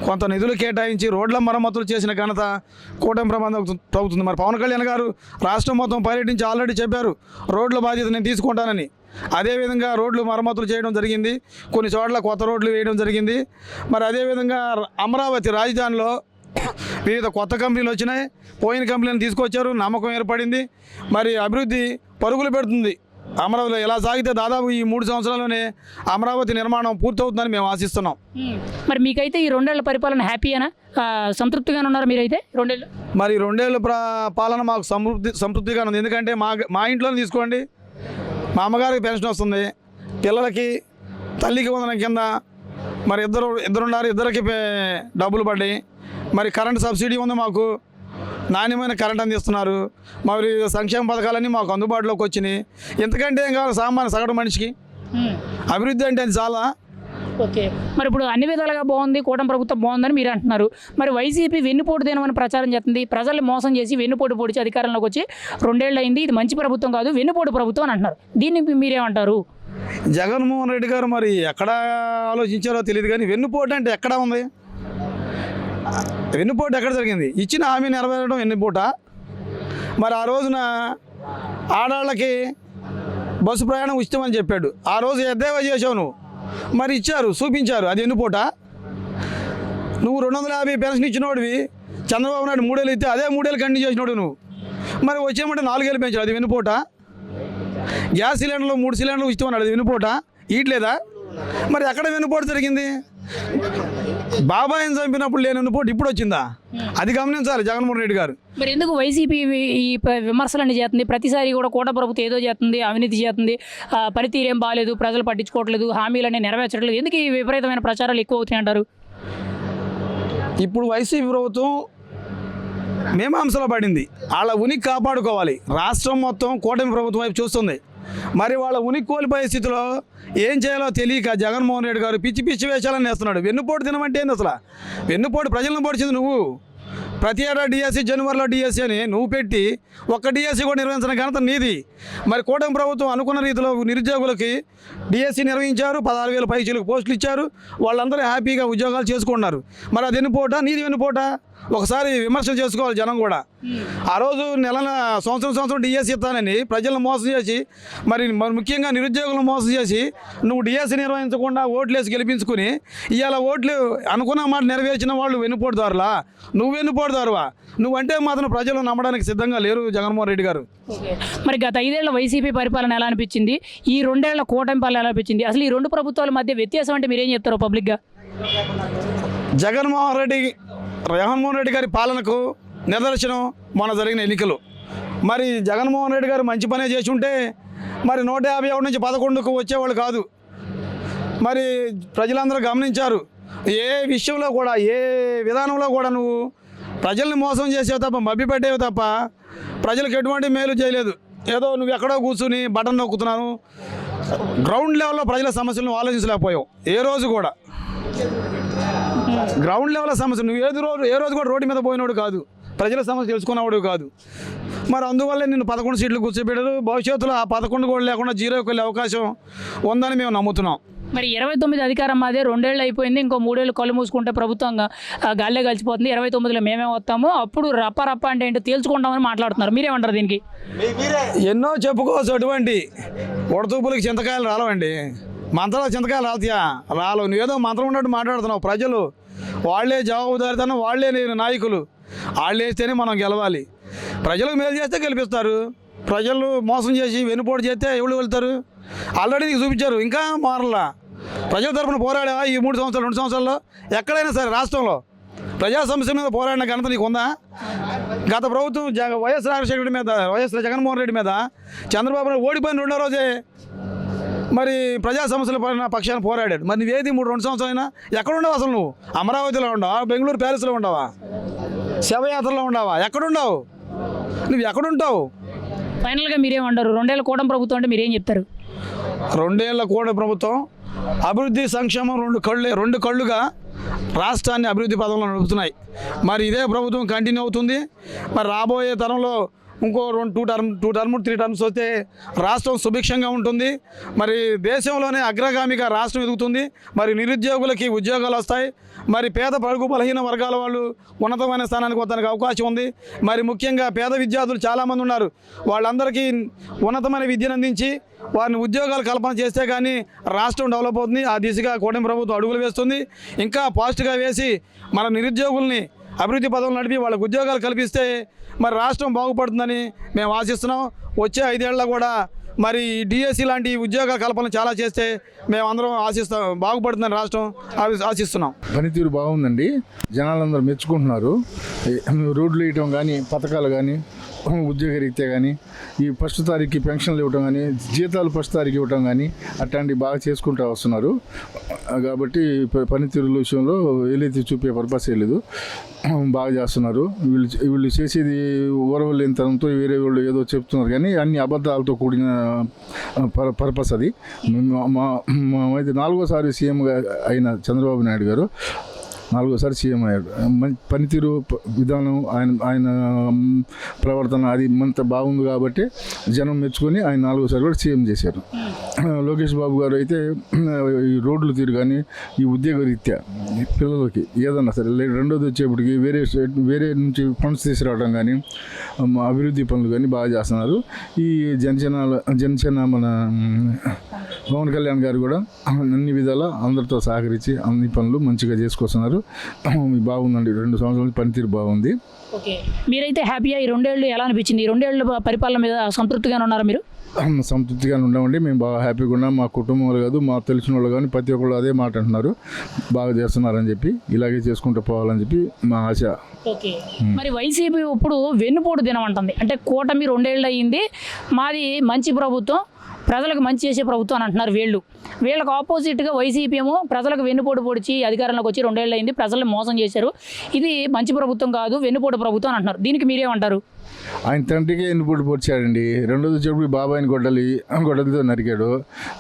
కొంత నిధులు కేటాయించి రోడ్ల మరమ్మతులు చేసిన ఘనత కూటమి ప్రభుత్వం. మరి పవన్ కళ్యాణ్ గారు రాష్ట్రం మొత్తం పర్యటించి ఆల్రెడీ చెప్పారు, రోడ్ల బాధ్యత నేను తీసుకుంటానని. అదేవిధంగా రోడ్లు మరమ్మతులు చేయడం జరిగింది, కొన్ని చోట్ల కొత్త రోడ్లు వేయడం జరిగింది. మరి అదేవిధంగా అమరావతి రాజధానిలో వివిధ కొత్త కంపెనీలు వచ్చినాయి, పోయిన కంపెనీలను తీసుకొచ్చారు, నమ్మకం ఏర్పడింది. మరి అభివృద్ధి పరుగులు పెడుతుంది అమరావతిలో. ఇలా సాగితే దాదాపు ఈ 3 సంవత్సరాల్లోనే అమరావతి నిర్మాణం పూర్తవుతుందని మేము ఆశిస్తున్నాం. మరి మీకైతే ఈ 2 ఏళ్ల పరిపాలన హ్యాపీయేనా, సంతృప్తిగానే ఉన్నారు మీరైతే 2 ఏళ్ళు? మరి 2 ఏళ్ళ పాలన మాకు సంతృప్తిగా ఉంది. ఎందుకంటే మా ఇంట్లోనే తీసుకోండి, మా అమ్మగారికి పెన్షన్ వస్తుంది, పిల్లలకి తల్లికి వందనం కింద మరి ఇద్దరున్నారు, ఇద్దరికి డబ్బులు పడ్డాయి. మరి కరెంట్ సబ్సిడీ ఉంది, మాకు నాణ్యమైన కరెంట్ అందిస్తున్నారు. మరి సంక్షేమ పథకాలన్నీ మాకు అందుబాటులోకి వచ్చినాయి. ఎంతకంటే ఏం కావాలి సామాన్య సగటు మనిషికి? అభివృద్ధి అంటే అది చాలా. ఓకే, మరి ఇప్పుడు అన్ని విధాలుగా బాగుంది, కూటమి ప్రభుత్వం బాగుందని మీరు అంటున్నారు. మరి వైసీపీ వెన్నుపోటు దేనమని ప్రచారం చేస్తుంది, ప్రజల్ని మోసం చేసి వెన్నుపోటు పొడిచి అధికారంలోకి వచ్చి 2 ఏళ్ళు అయింది, ఇది మంచి ప్రభుత్వం కాదు, వెన్నుపోటు ప్రభుత్వం అని అంటున్నారు. దీన్ని మీరేమంటారు? జగన్మోహన్ రెడ్డి గారు మరి ఎక్కడ ఆలోచించారో తెలియదు, కానీ వెన్నుపోటు అంటే ఎక్కడ ఉంది? వెన్నుపోటు ఎక్కడ జరిగింది? ఇచ్చిన హామీ నెరవేరడం వెన్నుపోట. మరి ఆ రోజున ఆడవాళ్ళకి బస్సు ప్రయాణం ఉచితమని చెప్పాడు, ఆ రోజు ఎద్దేవా చేసావు నువ్వు, మరి ఇచ్చారు, చూపించారు, అది వెన్నుపోట. నువ్వు 250 పెన్షన్ ఇచ్చినోడివి, చంద్రబాబు నాయుడు 3 ఏళ్ళు ఇస్తే అదే 3 ఏళ్ళు కంటిన్యూ చేసినోడు నువ్వు. మరి వచ్చేమంటే 4 ఏళ్ళు పెంచాడు, అది వెన్నుపోట. గ్యాస్ సిలిండర్లో 3 సిలిండర్లు ఉచితమన్నాడు, అది వెన్నుపోట. ఇట్లేదా? మరి ఎక్కడ వెన్నుపోటు జరిగింది? బాబాయిని చంపినప్పుడు లేని వెన్నుపోటు ఇప్పుడు వచ్చిందా? అది గమనించాలి జగన్మోహన్ రెడ్డి గారు. మరి ఎందుకు వైసీపీ ఈ విమర్శలన్నీ చేస్తుంది? ప్రతిసారి కూడా కూటమి ప్రభుత్వం ఏదో చేస్తుంది, అవినీతి చేస్తుంది, పనితీరు ఏం బాగాలేదు, ప్రజలు పట్టించుకోవట్లేదు, హామీలన్నీ నెరవేర్చట్లేదు, ఎందుకు ఈ విపరీతమైన ప్రచారాలు ఎక్కువ అవుతాయి అంటారు? ఇప్పుడు వైసీపీ ప్రభుత్వం మీమాంసలో పడింది, వాళ్ళ ఉనికి కాపాడుకోవాలి. రాష్ట్రం మొత్తం కూటమి ప్రభుత్వం వైపు చూస్తుంది. మరి వాళ్ళ ఉనికి కోల్పోయే స్థితిలో ఏం చేయాలో తెలియక జగన్మోహన్ రెడ్డి గారు పిచ్చి పిచ్చి వేషాలని వేస్తున్నాడు. వెన్నుపోటు తినమంటే ఏంది అసలు? వెన్నుపోటు ప్రజలను పొడిచింది నువ్వు. ప్రతి ఏటా డిఎస్సి, జనవరిలో డిఎస్సి అని నువ్వు పెట్టి ఒక్క డిఎస్సి కూడా నిర్వహించిన ఘనత నీది. మరి కూటమి ప్రభుత్వం అనుకున్న రీతిలో నిరుద్యోగులకి డిఎస్సి నిర్వహించారు, 16,000 పైచీలకు పోస్టులు ఇచ్చారు, వాళ్ళందరూ హ్యాపీగా ఉద్యోగాలు చేసుకున్నారు. మరి అది వెన్నుపోట, నీది వెన్నుపోట? ఒకసారి విమర్శలు చేసుకోవాలి జనం కూడా. ఆ రోజు సంవత్సరం డిఎస్సి ఇస్తానని ప్రజలను మోసం చేసి, మరి ముఖ్యంగా నిరుద్యోగులను మోసం చేసి నువ్వు డిఎస్సి నిర్వహించకుండా ఓట్లేసి గెలిపించుకుని ఇవాళ ఓట్లు అనుకున్న మాట నెరవేర్చిన వాళ్ళు వెన్నుపోటుదారులా? నువ్వు వెన్నుపోటుదారువా? నువ్వంటే మాత్రం ప్రజలు నమ్మడానికి సిద్ధంగా లేరు జగన్మోహన్ రెడ్డి గారు. మరి గత 5 ఏళ్ల వైసీపీ పరిపాలన ఎలా అనిపించింది, ఈ 2 ఏళ్ల కూటమి పాలన ఎలా అనిపించింది? అసలు ఈ 2 ప్రభుత్వాల మధ్య వ్యత్యాసం అంటే మీరేం చెప్తారు పబ్లిక్గా? జగన్మోహన్ రెడ్డి గారి పాలనకు నిదర్శనం మొన్న జరిగిన ఎన్నికలు. మరి జగన్మోహన్ రెడ్డి గారు మంచి పనే చేసి ఉంటే మరి 151 నుంచి 11కు వచ్చేవాళ్ళు కాదు. మరి ప్రజలందరూ గమనించారు, ఏ విషయంలో కూడా, ఏ విధానంలో కూడా నువ్వు ప్రజల్ని మోసం చేసేవి తప్ప, మభ్యపెట్టేవి తప్ప ప్రజలకు ఎటువంటి మేలు చేయలేదు. ఏదో నువ్వు ఎక్కడో కూర్చుని బటన్ నొక్కుతున్నాను, గ్రౌండ్ లెవెల్లో ప్రజల సమస్యలను ఆలోచించలేకపోయావు ఏ రోజు కూడా. గ్రౌండ్ లెవెల్ సమస్య నువ్వు ఏ రోజు కూడా రోడ్డు మీద పోయినోడు కాదు, ప్రజల సమస్య తెలుసుకున్నవాడు కాదు. మరి అందువల్లే నిన్ను 11 సీట్లు కూర్చోబెట్టారు. భవిష్యత్తులో ఆ 11 కూడా లేకుండా 0కి వెళ్ళే అవకాశం ఉందని మేము నమ్ముతున్నాం. మరి 29 అధికారం మాదే, 2 ఏళ్ళు అయిపోయింది, ఇంకో 3 ఏళ్ళు కళ్ళు మూసుకుంటే ప్రభుత్వంగా గాల్లే కలిసిపోతుంది. 29లో మేమే వస్తాము, అప్పుడు రప్ప అంటే ఏంటో తేల్చుకుంటామని మాట్లాడుతున్నారు. మీరేమంటారు దీనికి? ఎన్నో చెప్పుకోవచ్చు, అటువంటి ఉడతూపులకి చింతకాయలు రాలవండి. మంత్రాలు చింతకాయలు రాలుతాయా? రాలు. నువ్వేదో మంత్రం ఉన్నట్టు మాట్లాడుతున్నావు. ప్రజలు వాళ్ళే జవాబుదారితనం, వాళ్ళే నాయకులు, వాళ్ళు వేస్తేనే మనం గెలవాలి. ప్రజలకు మేలు చేస్తే గెలిపిస్తారు. ప్రజలు మోసం చేసి వెన్నుపోటు చేస్తే ఎవరు వెళ్తారు? ఆల్రెడీ నీకు చూపించారు, ఇంకా మారలా. ప్రజల తరపున పోరాడావా ఈ 3 సంవత్సరాలు 2 సంవత్సరాల్లో? ఎక్కడైనా సరే రాష్ట్రంలో ప్రజా సమస్య మీద పోరాడిన ఘనత నీకు ఉందా? గత ప్రభుత్వం వైఎస్ రాజశేఖర రెడ్డి మీద, వైఎస్ జగన్మోహన్ రెడ్డి మీద చంద్రబాబు నాయుడు ఓడిపోయిన 2వ రోజే మరి ప్రజా సమస్యల పక్షాన్ని పోరాడాడు. మరి నువ్వేది 2 సంవత్సరాలైనా ఎక్కడ ఉండవు? అసలు నువ్వు అమరావతిలో ఉండవా? బెంగళూరు ప్యాలెస్లో ఉండవా? శవయాత్రలో ఉండవా? ఎక్కడుండవు? నువ్వు ఎక్కడుంటావు? ఫైనల్గా మీరేమంటారు? 2 ఏళ్ళ కూటమి ప్రభుత్వం అంటే మీరేం చెప్తారు? 2 ఏళ్ల కూటమి ప్రభుత్వం అభివృద్ధి సంక్షేమం రెండు కళ్ళుగా రాష్ట్రాన్ని అభివృద్ధి పదంలో నడుపుతున్నాయి. మరి ఇదే ప్రభుత్వం కంటిన్యూ అవుతుంది. మరి రాబోయే తరంలో ఇంకో 2 టర్మ్ 3 టర్మ్స్ వస్తే రాష్ట్రం సుభిక్షంగా ఉంటుంది. మరి దేశంలోనే అగ్రగామిగా రాష్ట్రం ఎదుగుతుంది. మరి నిరుద్యోగులకి ఉద్యోగాలు వస్తాయి. మరి పేద పరుగు బలహీన వర్గాల వాళ్ళు ఉన్నతమైన స్థానానికి వస్తానికి అవకాశం ఉంది. మరి ముఖ్యంగా పేద విద్యార్థులు చాలామంది ఉన్నారు. వాళ్ళందరికీ ఉన్నతమైన విద్యను అందించి వారిని ఉద్యోగాలు కల్పన చేస్తే కానీ రాష్ట్రం డెవలప్ అవుతుంది. ఆ దిశగా కూటమి ప్రభుత్వం అడుగులు వేస్తుంది. ఇంకా పాజిటివ్గా వేసి మన నిరుద్యోగుల్ని అభివృద్ధి పదంలో నడిపి వాళ్ళకు ఉద్యోగాలు కల్పిస్తే మరి రాష్ట్రం బాగుపడుతుందని మేము ఆశిస్తున్నాం. వచ్చే 5 ఏళ్ళలో కూడా మరి డిఎస్సి లాంటి ఉద్యోగ కల్పన చాలా చేస్తే మేము అందరం బాగుపడుతుందని రాష్ట్రం ఆశిస్తున్నాం. పనితీరు బాగుందండి. జనాలందరూ మెచ్చుకుంటున్నారు. రోడ్లు వేయటం కానీ, పథకాలు కానీ, ఉద్యోగరీత్యా కానీ, ఈ ఫస్ట్ తారీఖుకి పెన్షన్లు ఇవ్వటం కానీ, జీతాలు ఫస్ట్ తారీఖు ఇవ్వటం కానీ అట్లాంటివి బాగా చేసుకుంటూ వస్తున్నారు. కాబట్టి పనితీరుల విషయంలో ఏలైతే చూపే పర్పస్ లేదు, బాగా చేస్తున్నారు. వీళ్ళు చేసేది ఓరవలేనితనంతో వేరే వాళ్ళు ఏదో చెప్తున్నారు కానీ అన్ని అబద్ధాలతో కూడిన పర్పస్ అది. అయితే 4వసారి సీఎంగా అయిన చంద్రబాబు నాయుడు గారు 4వసారి సీఎం అయ్యాడు. పనితీరు విధానం ఆయన ప్రవర్తన అది అంత బాగుంది కాబట్టి జనం మెచ్చుకొని ఆయన 4వసారి కూడా సీఎం చేశారు. లోకేష్ బాబు గారు అయితే ఈ రోడ్లు తీరు కానీ, ఈ ఉద్యోగ రీత్యా పిల్లలకి ఏదన్నా సరే, రెండోది వచ్చేప్పటికి వేరే నుంచి ఫండ్స్ తీసుకురావడం కానీ, అభివృద్ధి పనులు కానీ బాగా చేస్తున్నారు. ఈ జనసేన మన పవన్ కళ్యాణ్ గారు కూడా అన్ని విధాలా అందరితో సహకరించి అన్ని పనులు మంచిగా చేసుకొస్తున్నారు. బాగుందండి. 2 సంవత్సరాల పనితీరు బాగుంది. ఓకే, మీరైతే హ్యాపీగా ఈ 2 ఏళ్ళు ఎలా అనిపించింది? ఈ 2 ఏళ్ళ పరిపాలన మీద సంతృప్తిగానే ఉన్నారా మీరు? సంతృప్తిగానే ఉన్నామండి. మేము బాగా హ్యాపీగా ఉన్నాం. మా కుటుంబంలో కాదు, మా తెలిసిన వాళ్ళు కానీ ప్రతి ఒక్కళ్ళు అదే మాట అంటున్నారు, బాగా చేస్తున్నారని చెప్పి, ఇలాగే చేసుకుంటూ పోవాలని చెప్పి మా ఆశ. ఓకే, మరి వైసీపీ ఇప్పుడు వెన్నుపోటు దినమంటుంది. అంటే కూటమి 2 ఏళ్ళు అయ్యింది, మాది మంచి ప్రభుత్వం, ప్రజలకు మంచి చేసే ప్రభుత్వం అని అంటున్నారు వీళ్ళకి ఆపోజిట్గా వైసీపీ ఏమో ప్రజలకు వెన్నుపోటు పొడిచి అధికారంలోకి వచ్చి 2 ఏళ్ళు అయింది, ప్రజల్ని మోసం చేశారు, ఇది మంచి ప్రభుత్వం కాదు, వెన్నుపోటు ప్రభుత్వం అని అంటున్నారు. దీనికి మీరేమంటారు? ఆయన తండ్రికే ఎన్నిపోటు పొడిచాడండి. రెండోది చెప్పుడు బాబాయిని గొడ్డలితో నరికాడు.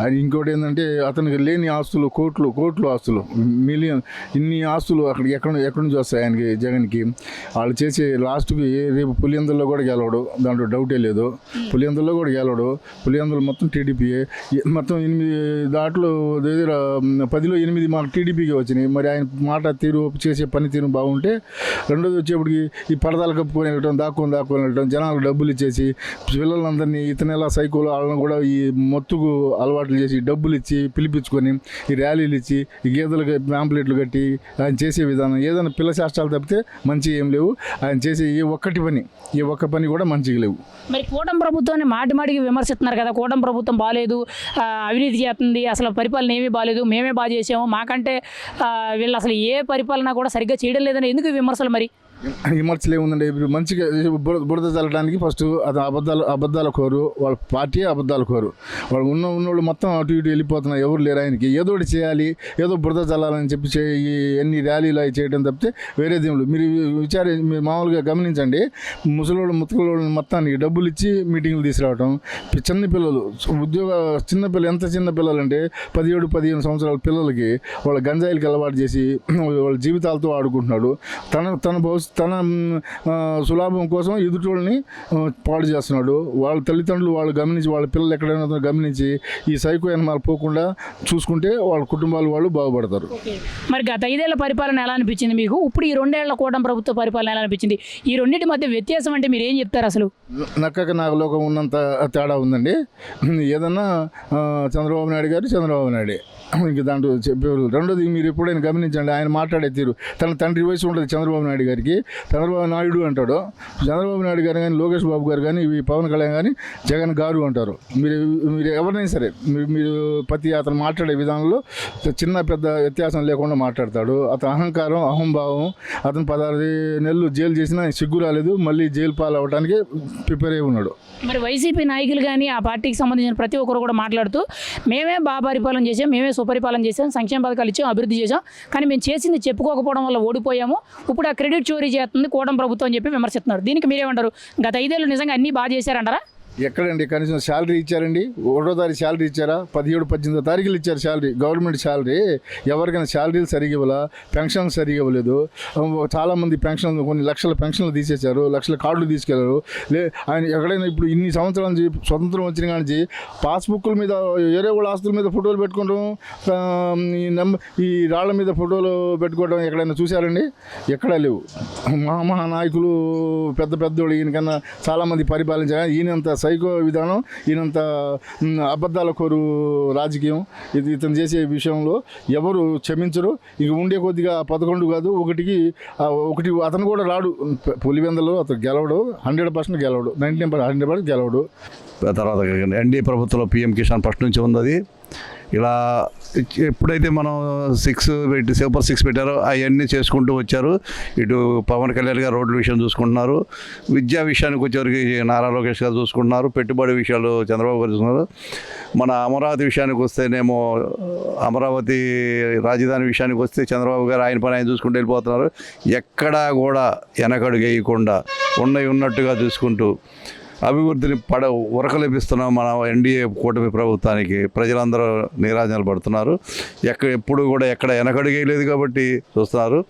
ఆయన ఇంకోటి ఏంటంటే అతనికి లేని ఆస్తులు కోట్లు ఆస్తులు, మిలియన్, ఇన్ని ఆస్తులు అక్కడికి ఎక్కడి నుంచి వస్తాయి ఆయనకి, జగన్కి. వాళ్ళు చేసే లాస్ట్కి రేపు పులివెందుల్లో కూడా గెలవడు, దాంట్లో డౌటే లేదు. పులివెందుల్లో కూడా గెలవడు. పులివెందులు మొత్తం టీడీపీయే. మొత్తం 8 దాంట్లో దగ్గర 10లో 8 మాకు టీడీపీకి వచ్చినాయి. మరి ఆయన మాట తీరు, చేసే పని తీరు బాగుంటే, రెండోది వచ్చేప్పటికి ఈ పరదాలు కప్పుకొని వెళ్ళటం, దాక్కొని వెళ్ళటం, జనాలకు డబ్బులు ఇచ్చేసి పిల్లలందరినీ ఇతనెలా సైకోలు వాళ్ళని కూడా ఈ మొత్తుకు అలవాట్లు చేసి డబ్బులు ఇచ్చి పిలిపించుకొని ఈ ర్యాలీలు ఇచ్చి ఈ గేదెలకు ప్యాంప్లెట్లు కట్టి ఆయన చేసే విధానం ఏదైనా పిల్ల శాస్త్రాలు తప్పితే మంచి ఏం లేవు. ఆయన చేసే ఏ ఒక్క పని కూడా మంచిగా లేవు. మరి కూటమి ప్రభుత్వాన్ని మాటిమాటికి విమర్శిస్తున్నారు కదా, కూటమి ప్రభుత్వం బాగాలేదు, అవినీతి చేస్తుంది, అసలు పరిపాలన ఏమీ బాగాలేదు, మేమే బాగా చేసాము, మాకంటే వీళ్ళు అసలు ఏ పరిపాలన కూడా సరిగ్గా చేయడం లేదని ఎందుకు విమర్శలు? మరి విమర్శలు ఏముందండి, ఇప్పుడు మంచిగా బురద చల్లడానికి ఫస్ట్ అది అబద్ధాల కోరు, వాళ్ళ పార్టీ అబద్ధాల కోరు. వాళ్ళు ఉన్నోళ్ళు మొత్తం అటు ఇటు వెళ్ళిపోతున్నారు, ఎవరు లేరు ఆయనకి. ఏదో ఒకటి చేయాలి, ఏదో బురద చల్లాలని చెప్పి ఎన్ని ర్యాలీలు అవి చేయడం తప్పితే వేరే దేవుళ్ళు. మీరు మామూలుగా గమనించండి, ముసలోళ్ళు మొత్తానికి డబ్బులు ఇచ్చి మీటింగ్లు తీసుకురావటం, చిన్నపిల్లలు చిన్నపిల్లలు ఎంత చిన్న పిల్లలు అంటే 17-15 సంవత్సరాల పిల్లలకి వాళ్ళ గంజాయిలకి అలవాటు చేసి వాళ్ళ జీవితాలతో ఆడుకుంటున్నాడు. తన భవిష్యత్తు తన సులాభం కోసం ఎదుటోళ్ళని పాడు చేస్తున్నాడు. వాళ్ళ తల్లిదండ్రులు వాళ్ళు గమనించి, వాళ్ళ పిల్లలు ఎక్కడైనా గమనించి ఈ సైకో ఎనమాలు పోకుండా చూసుకుంటే వాళ్ళ కుటుంబాలు వాళ్ళు బాగుపడతారు. మరి గత 5 ఏళ్ల పరిపాలన ఎలా అనిపించింది మీకు? ఇప్పుడు ఈ 2 ఏళ్ల కూటమి ప్రభుత్వ పరిపాలన ఎలా అనిపించింది? ఈ రెండింటి మధ్య వ్యత్యాసం అంటే మీరు ఏం చెప్తారు అసలు? నక్కక నాగలోకం ఉన్నంత తేడా ఉందండి. ఏదన్నా చంద్రబాబు నాయుడే ఇంక దాంట్లో చెప్పేవారు. రెండోది మీరు ఎప్పుడైనా గమనించండి, ఆయన మాట్లాడే తీరు, తన తండ్రి వయసు ఉంటుంది చంద్రబాబు నాయుడు గారికి, చంద్రబాబు నాయుడు అంటాడు. చంద్రబాబు నాయుడు గారు కానీ, లోకేష్ బాబు గారు కానీ, పవన్ కళ్యాణ్ కానీ జగన్ గారు అంటారు. మీరు ఎవరినైనా సరే మీరు అతను మాట్లాడే విధానంలో చిన్న పెద్ద వ్యత్యాసం లేకుండా మాట్లాడతాడు. అతని అహంకారం, అహంభావం, అతను 16 నెలలు జైలు చేసినా సిగ్గు రాలేదు, మళ్ళీ జైలు పాలు అవ్వడానికి ప్రిపేర్ అయి ఉన్నాడు. మరి వైసీపీ నాయకులు కానీ ఆ పార్టీకి సంబంధించిన ప్రతి ఒక్కరు కూడా మాట్లాడుతూ మేమే బాగా పరిపాలన చేసాం, మేమే సుపరిపాలన చేసాం, సంక్షేమ పథకాలు ఇచ్చాం, అభివృద్ధి చేసాం, కానీ మేము చేసింది చెప్పుకోకపోవడం వల్ల ఓడిపోయాము, ఇప్పుడు ఆ క్రెడిట్ చోరీ చేస్తుంది కూటమి ప్రభుత్వం అని చెప్పి విమర్శిస్తున్నారు. దీనికి మీరేమంటారు? గత 5 ఏళ్ళు నిజంగా అన్నీ బాగా చేశారంటారా? ఎక్కడండి కనీసం శాలరీ ఇచ్చారండి? 1వ తారీఖు శాలరీ ఇచ్చారా? 17, 18 తారీఖులు ఇచ్చారు శాలరీ, గవర్నమెంట్ శాలరీ. ఎవరికైనా శాలరీలు సరిగా ఇవ్వాలా, పెన్షన్లు సరిగా ఇవ్వలేదు. చాలామంది పెన్షన్లు, కొన్ని లక్షల పెన్షన్లు తీసేశారు, లక్షల కార్డులు తీసుకెళ్లారు. ఆయన ఎక్కడైనా ఇప్పుడు ఇన్ని సంవత్సరాల నుంచి స్వతంత్రం వచ్చిన కానీ పాస్బుక్ల మీద వేరే వాళ్ళ ఆస్తుల మీద ఫోటోలు పెట్టుకోవడం, ఈ రాళ్ల మీద ఫోటోలు పెట్టుకోవడం ఎక్కడైనా చూశారండి? ఎక్కడా లేవు. మహానాయకులు పెద్ద పెద్దోళ్ళు ఈయనకన్నా చాలామంది పరిపాలించారు. ఈయనంత సైకో విధానం, ఈయనంత అబద్ధాల కోరు రాజకీయం ఇతను చేసే విషయంలో ఎవరు క్షమించరు. ఇక ఉండే కొద్దిగా 11 కాదు, ఒకటి అతను కూడా రాడు. పులివెందలో అతను గెలవడు, 100% గెలవడు, 100% గెలవడు. తర్వాత ఎన్డీఏ ప్రభుత్వంలో పీఎం కిసాన్ ఫస్ట్ నుంచి ఉంది. అది ఇలా ఎప్పుడైతే మనం సూపర్ 6 పెట్టారో అవన్నీ చేసుకుంటూ వచ్చారు. ఇటు పవన్ కళ్యాణ్ గారు రోడ్ల విషయం చూసుకుంటున్నారు, విద్యా విషయానికి వచ్చేవరకు నారా లోకేష్ గారు చూసుకుంటున్నారు, పెట్టుబడి విషయాలు చంద్రబాబు గారు చూసుకున్నారు. మన అమరావతి విషయానికి వస్తేనేమో అమరావతి రాజధాని విషయానికి వస్తే చంద్రబాబు గారు ఆయన పని ఆయన చూసుకుంటూ వెళ్ళిపోతున్నారు. ఎక్కడా కూడా వెనకడుగు వేయకుండా ఉన్నట్టుగా చూసుకుంటూ అభివృద్ధిని ఉరకలేపిస్తున్నాం. మన ఎన్డీఏ కూటమి ప్రభుత్వానికి ప్రజలందరూ నీరాజనాలు పడుతున్నారు. ఎప్పుడు కూడా ఎక్కడ వెనకడుగేయలేదు కాబట్టి చూస్తున్నారు.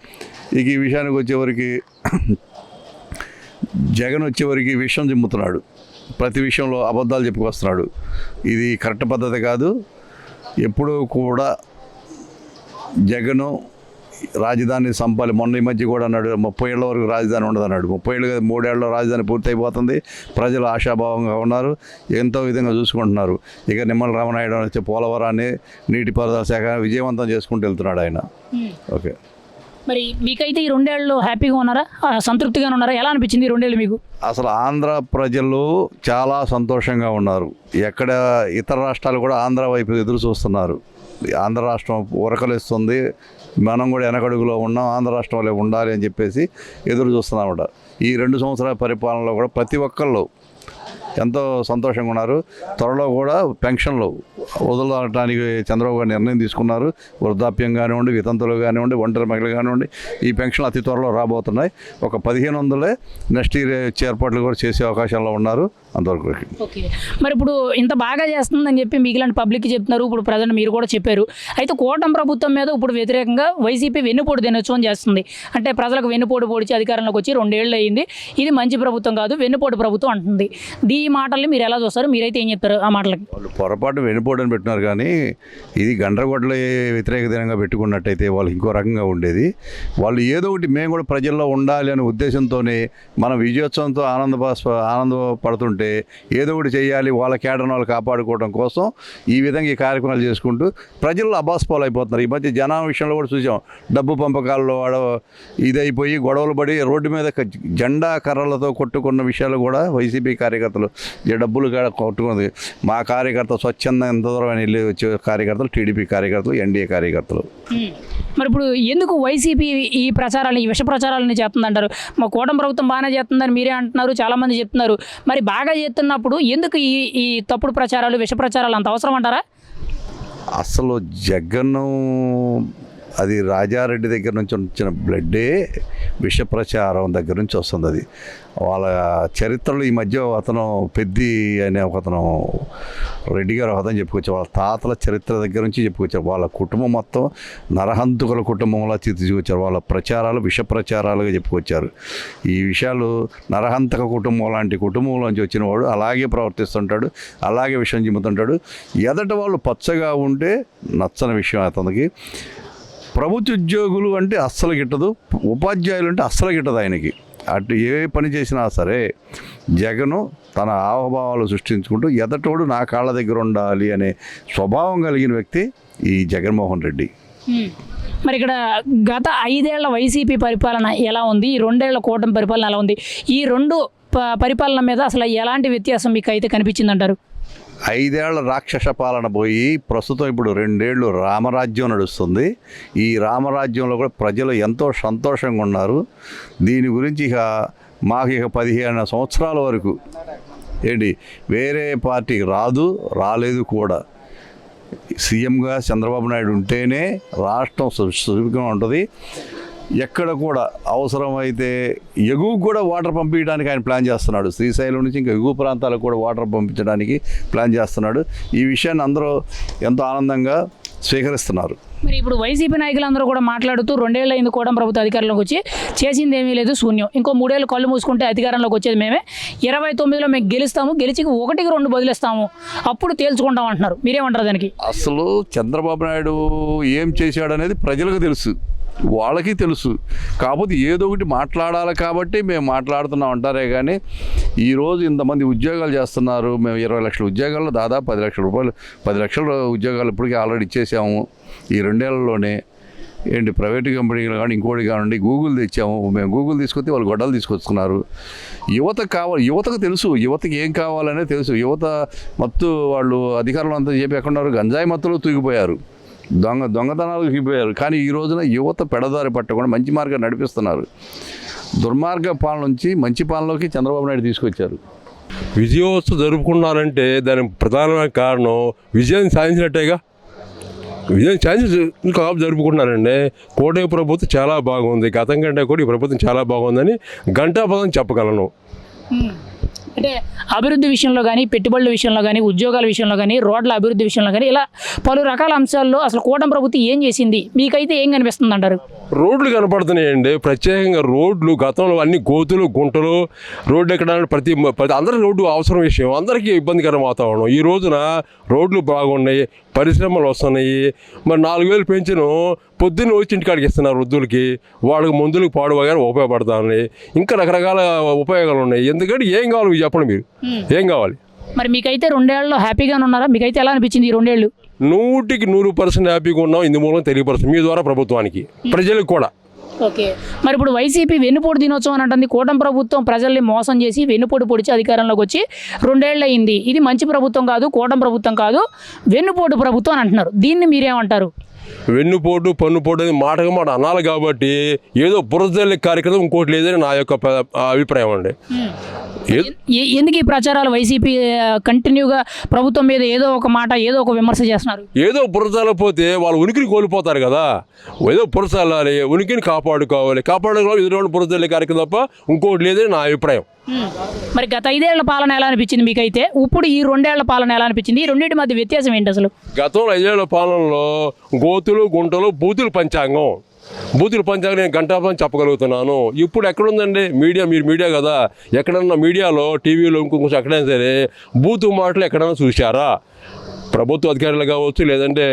ఇక ఈ విషయానికి వచ్చేవరకు జగన్ వచ్చేవరకు విషయం చిమ్ముతున్నాడు, ప్రతి విషయంలో అబద్ధాలు చెప్పుకొస్తున్నాడు. ఇది కరెక్ట్ పద్ధతి కాదు. ఎప్పుడూ కూడా జగను రాజధాని సంపాలి. మొన్న ఈ మధ్య కూడా అన్నాడు 30 ఏళ్ల వరకు రాజధాని ఉండదన్నాడు. 30 ఏళ్ళు 3 ఏళ్ళలో రాజధాని పూర్తయిపోతుంది. ప్రజలు ఆశాభావంగా ఉన్నారు, ఎంతో విధంగా చూసుకుంటున్నారు. ఇక నిమ్మల రామనాయుడు వచ్చే పోలవరాన్ని, నీటిపారుదల శాఖ విజయవంతం చేసుకుంటూ వెళ్తున్నాడు ఆయన. ఓకే, మరి మీకైతే ఈ 2 ఏళ్ళు హ్యాపీగా ఉన్నారా, సంతృప్తిగా ఉన్నారా? ఎలా అనిపించింది ఈ 2 ఏళ్ళు మీకు? అసలు ఆంధ్ర ప్రజలు చాలా సంతోషంగా ఉన్నారు. ఎక్కడ ఇతర రాష్ట్రాలు కూడా ఆంధ్ర వైపు ఎదురు చూస్తున్నారు. ఆంధ్ర రాష్ట్రం ఉరకలేస్తుంది, మనం కూడా వెనకడుగులో ఉన్నాం, ఆంధ్ర రాష్ట్రంలో ఉండాలి అని చెప్పేసి ఎదురు చూస్తున్నామట. ఈ 2 సంవత్సరాల పరిపాలనలో కూడా ప్రతి ఒక్కళ్ళు ఎంతో సంతోషంగా ఉన్నారు. త్వరలో కూడా పెన్షన్లు వదలడానికి చంద్రబాబు గారు నిర్ణయం తీసుకున్నారు. వృద్ధాప్యం కానివ్వండి, వితంతులు కానివ్వండి, ఒంటరి మహిళలు కానివ్వండి, ఈ పెన్షన్లు అతి త్వరలో రాబోతున్నాయి. ఒక 1500 నెక్స్ట్ ఇయర్ ఏర్పాట్లు కూడా చేసే అవకాశంలో ఉన్నారు. అంతవరకు ఓకే. మరి ఇప్పుడు ఇంత బాగా చేస్తుందని చెప్పి మిగిలిన పబ్లిక్కి చెప్తున్నారు, ఇప్పుడు ప్రజెంట్ మీరు కూడా చెప్పారు. అయితే కూటమి ప్రభుత్వం మీద ఇప్పుడు వ్యతిరేకంగా వైసీపీ వెన్నుపోటు దినోత్సవం చేస్తుంది. అంటే ప్రజలకు వెన్నుపోటు పొడిచి అధికారంలోకి వచ్చి 2 ఏళ్ళు అయ్యింది, ఇది మంచి ప్రభుత్వం కాదు, వెన్నుపోటు ప్రభుత్వం అంటుంది. ఈ మాటల్ని మీరు ఎలా చూస్తారు? మీరైతే ఏం చెప్తారు ఆ మాటలకి? వాళ్ళు పొరపాటు వెనుపోవడం పెట్టినారు, కానీ ఇది గండ్రగొడ్ల వ్యతిరేక దినంగా పెట్టుకున్నట్టయితే వాళ్ళు ఇంకో రకంగా ఉండేది. వాళ్ళు ఏదో ఒకటి మేము కూడా ప్రజల్లో ఉండాలి అనే ఉద్దేశంతోనే మన విజయోత్సవంతో ఆనందపడుతుంటే ఏదో ఒకటి చేయాలి, వాళ్ళ కేడర్ను వాళ్ళు కాపాడుకోవడం కోసం ఈ విధంగా ఈ కార్యక్రమాలు చేసుకుంటూ ప్రజల్లో అబాస్పాలు అయిపోతున్నారు. ఈ మధ్య జనం విషయంలో కూడా చూసాం, డబ్బు పంపకాల్లో ఇదైపోయి గొడవలు పడి రోడ్డు మీద జెండా కర్రలతో కొట్టుకున్న విషయాలు కూడా వైసీపీ కార్యకర్తలు డబ్బులు కొట్టుకున్నది. మా కార్యకర్త స్వచ్ఛందంగా ఎంత దూరం వెళ్ళి వచ్చే కార్యకర్తలు, టీడీపీ కార్యకర్తలు, ఎన్డీఏ కార్యకర్తలు. మరి ఇప్పుడు ఎందుకు వైసీపీ ఈ ప్రచారాలు, ఈ విష ప్రచారాలని చేస్తుందంటారు? మా కూటమి ప్రభుత్వం బాగానే చేస్తుందని మీరే అంటున్నారు, చాలామంది చెప్తున్నారు. మరి బాగా చేస్తున్నప్పుడు ఎందుకు ఈ తప్పుడు ప్రచారాలు, విష ప్రచారాలు అంత అవసరం అంటారా? అసలు జగన్ అది రాజారెడ్డి దగ్గర నుంచి వచ్చిన బ్లడ్డే విష ప్రచారం దగ్గర నుంచి వస్తుంది. అది వాళ్ళ చరిత్రలో ఈ మధ్య అతను పెద్ది అనే అతను రెడ్డి గారు అతను చెప్పుకొచ్చారు. వాళ్ళ తాతల చరిత్ర దగ్గర నుంచి చెప్పుకొచ్చారు. వాళ్ళ కుటుంబం మొత్తం నరహంతుకుల కుటుంబంలా తీసుకొచ్చారు. వాళ్ళ ప్రచారాలు విష ప్రచారాలుగా చెప్పుకొచ్చారు. ఈ విషయాలు నరహంతక కుటుంబం లాంటి కుటుంబంలోంచి వచ్చిన వాడు అలాగే ప్రవర్తిస్తుంటాడు, అలాగే విషయం చిమ్ముతుంటాడు. ఎదట వాళ్ళు పచ్చగా ఉంటే నచ్చని విషయం అతనికి. ప్రభుత్వ ఉద్యోగులు అంటే అస్సలు గిట్టదు, ఉపాధ్యాయులు అంటే అస్సలు గిట్టదు ఆయనకి. అటు ఏ పని చేసినా సరే జగను తన హావభావాలు సృష్టించుకుంటూ ఎదటోడు నా కాళ్ళ దగ్గర ఉండాలి అనే స్వభావం కలిగిన వ్యక్తి ఈ జగన్మోహన్ రెడ్డి. మరి ఇక్కడ గత 5 ఏళ్ల వైసీపీ పరిపాలన ఎలా ఉంది, ఈ 2 ఏళ్ల కూటమి పరిపాలన ఎలా ఉంది, ఈ రెండు పరిపాలన మీద అసలు ఎలాంటి వ్యత్యాసం మీకు అయితే కనిపించిందంటారు? 5 ఏళ్ల రాక్షస పాలన పోయి ప్రస్తుతం ఇప్పుడు 2 ఏళ్ళు రామరాజ్యం నడుస్తుంది. ఈ రామరాజ్యంలో కూడా ప్రజలు ఎంతో సంతోషంగా ఉన్నారు. దీని గురించి మాకు 15 సంవత్సరాల వరకు వేరే పార్టీకి రాలేదు కూడా. సీఎంగా చంద్రబాబు నాయుడు ఉంటేనే రాష్ట్రం సుభిక్షంగా ఉంటుంది. ఎక్కడ కూడా అవసరమైతే ఎగువ కూడా వాటర్ పంపించడానికి ఆయన ప్లాన్ చేస్తున్నాడు. శ్రీశైలం నుంచి ఇంకా ఎగువ ప్రాంతాలకు కూడా వాటర్ పంపించడానికి ప్లాన్ చేస్తున్నాడు. ఈ విషయాన్ని అందరూ ఎంతో ఆనందంగా స్వీకరిస్తున్నారు. మరి ఇప్పుడు వైసీపీ నాయకులందరూ కూడా మాట్లాడుతూ 2 ఏళ్ళు అయింది కూటమి ప్రభుత్వం అధికారంలోకి వచ్చి, చేసింది ఏమీ లేదు, శూన్యం, ఇంకో 3 ఏళ్ళు కళ్ళు మూసుకుంటే అధికారంలోకి వచ్చేది మేమే, 29లో మేము గెలుస్తాము, గెలిచి 1కి 2 బదిలిస్తాము, అప్పుడు తేల్చుకుంటాం అంటున్నారు. మీరేమంటారు దానికి? అసలు చంద్రబాబు నాయుడు ఏం చేశాడనేది ప్రజలకు తెలుసు, వాళ్ళకి తెలుసు. కాకపోతే ఏదో ఒకటి మాట్లాడాలి కాబట్టి మేము మాట్లాడుతున్నాం అంటారే కానీ ఈరోజు ఇంతమంది ఉద్యోగాలు చేస్తున్నారు. మేము 20 లక్షల ఉద్యోగాల్లో దాదాపు 10 లక్షల రూపాయలు 10 లక్షల ఉద్యోగాలు ఇప్పటికీ ఆల్రెడీ ఇచ్చేసాము ఈ 2 ఏళ్లలోనే. ప్రైవేటు కంపెనీలు కానీ ఇంకోటి కానివ్వండి, గూగుల్ తెచ్చాము. మేము గూగుల్ తీసుకొస్తే వాళ్ళు గొడ్డలు తీసుకొస్తున్నారు. యువతకు తెలుసు, యువతకి ఏం కావాలనే తెలుసు. యువత మత్తు వాళ్ళు అధికారులు అంతా చెప్పి ఎక్కడున్నారు, గంజాయి మత్తులో తూగిపోయారు, దొంగతనాలు తూగిపోయారు. కానీ ఈ రోజున యువత పెడదారి పట్టకుండా మంచి మార్గం నడిపిస్తున్నారు. దుర్మార్గ పాలన నుంచి మంచి పాలనలోకి చంద్రబాబు నాయుడు తీసుకొచ్చారు. విజయోత్సవం జరుపుకున్నారంటే దానికి ప్రధానమైన కారణం విజయం సాధించినట్టేగా. విజయం సాధించి ఇంకా జరుపుకుంటున్నారండి. కూటమి ప్రభుత్వం చాలా బాగుంది, గతం కంటే కూడా ఈ ప్రభుత్వం చాలా బాగుందని ఘంటాపథం చెప్పగలను. అంటే అభివృద్ధి విషయంలో కానీ, పెట్టుబడుల విషయంలో కానీ, ఉద్యోగాల విషయంలో కానీ, రోడ్ల అభివృద్ధి విషయంలో కానీ, ఇలా పలు రకాల అంశాల్లో అసలు కూటమి ప్రభుత్వం ఏం చేసింది మీకైతే ఏం కనిపిస్తుంది అంటారు? రోడ్లు కనపడుతున్నాయండి. ప్రత్యేకంగా రోడ్లు గతంలో అన్ని గోతులు గుంటలు, రోడ్లు ఎక్కడానికి ప్రతి అందరికీ రోడ్డు అవసరం విషయం, అందరికీ ఇబ్బందికర వాతావరణం. ఈ రోజున రోడ్లు బాగున్నాయి, పరిశ్రమలు వస్తున్నాయి. మరి 4,000 పెంచును పొద్దున్న వచ్చి ఇంటికాడికి ఇస్తున్నారు వృద్ధులకి, వాళ్ళకి మందులకు పాడుగా ఉపయోగపడతాయి. ఇంకా రకరకాల ఉపయోగాలు ఉన్నాయి. ఎందుకంటే ఏం కావాలి మీరు చెప్పండి, మీరు ఏం కావాలి? మరి మీకైతే 2 ఏళ్లలో హ్యాపీగానే ఉన్నారా? మీకైతే ఎలా అనిపించింది ఈ 2 ఏళ్ళు? 100% హ్యాపీగా ఉన్నాం. ఇందు మూలం తెలియపరుస్తాం మీ ద్వారా ప్రభుత్వానికి, ప్రజలకు కూడా. ఓకే. మరి ఇప్పుడు వైసీపీ వెన్నుపోటు దినోత్సవం అని అంటుంది. కూటమి ప్రభుత్వం ప్రజల్ని మోసం చేసి వెన్నుపోటు పొడిచి అధికారంలోకి వచ్చి 2 ఏళ్ళు అయింది. ఇది మంచి ప్రభుత్వం కాదు, కూటమి ప్రభుత్వం కాదు, వెన్నుపోటు ప్రభుత్వం అని అంటున్నారు. దీన్ని మీరేమంటారు? వెన్నుపోటు పన్నుపోటు అనేది మాటగా మాట అనాలి కాబట్టి ఏదో బురదల్లి కార్యక్రమం ఇంకోటి లేదని నా యొక్క అభిప్రాయం అండి. ఎందుకు ఈ ప్రచారాలు వైసీపీ కంటిన్యూగా ప్రభుత్వం మీద ఏదో ఒక మాట, ఏదో ఒక విమర్శ చేస్తున్నారు? ఏదో బురదలపోతే వాళ్ళు ఉనికిని కోల్పోతారు కదా. ఏదో బురదల్లాలి, ఉనికిని కాపాడుకోవాలి ఎదురు బురదల్లి కార్యక్రమం తప్ప ఇంకోటి లేదని నా అభిప్రాయం. మరి గత 5 ఏళ్ల పాలన ఎలా అనిపించింది మీకైతే? ఇప్పుడు ఈ 2 ఏళ్ల పాలన ఎలా అనిపించింది? ఈ రెండింటి మధ్య వ్యత్యాసం ఏంటి అసలు? గతంలో 5 ఏళ్ల పాలనలో గోతులు గుంటలు బూతులు పంచాంగం నేను గంటాపని చెప్పగలుగుతున్నాను. ఇప్పుడు ఎక్కడుందండి మీడియా? మీరు మీడియా కదా, ఎక్కడన్నా మీడియాలో టీవీలో ఇంకొంచెం ఎక్కడైనా సరే బూతు మాటలు ఎక్కడైనా చూశారా? ప్రభుత్వ అధికారులు కావచ్చు, లేదంటే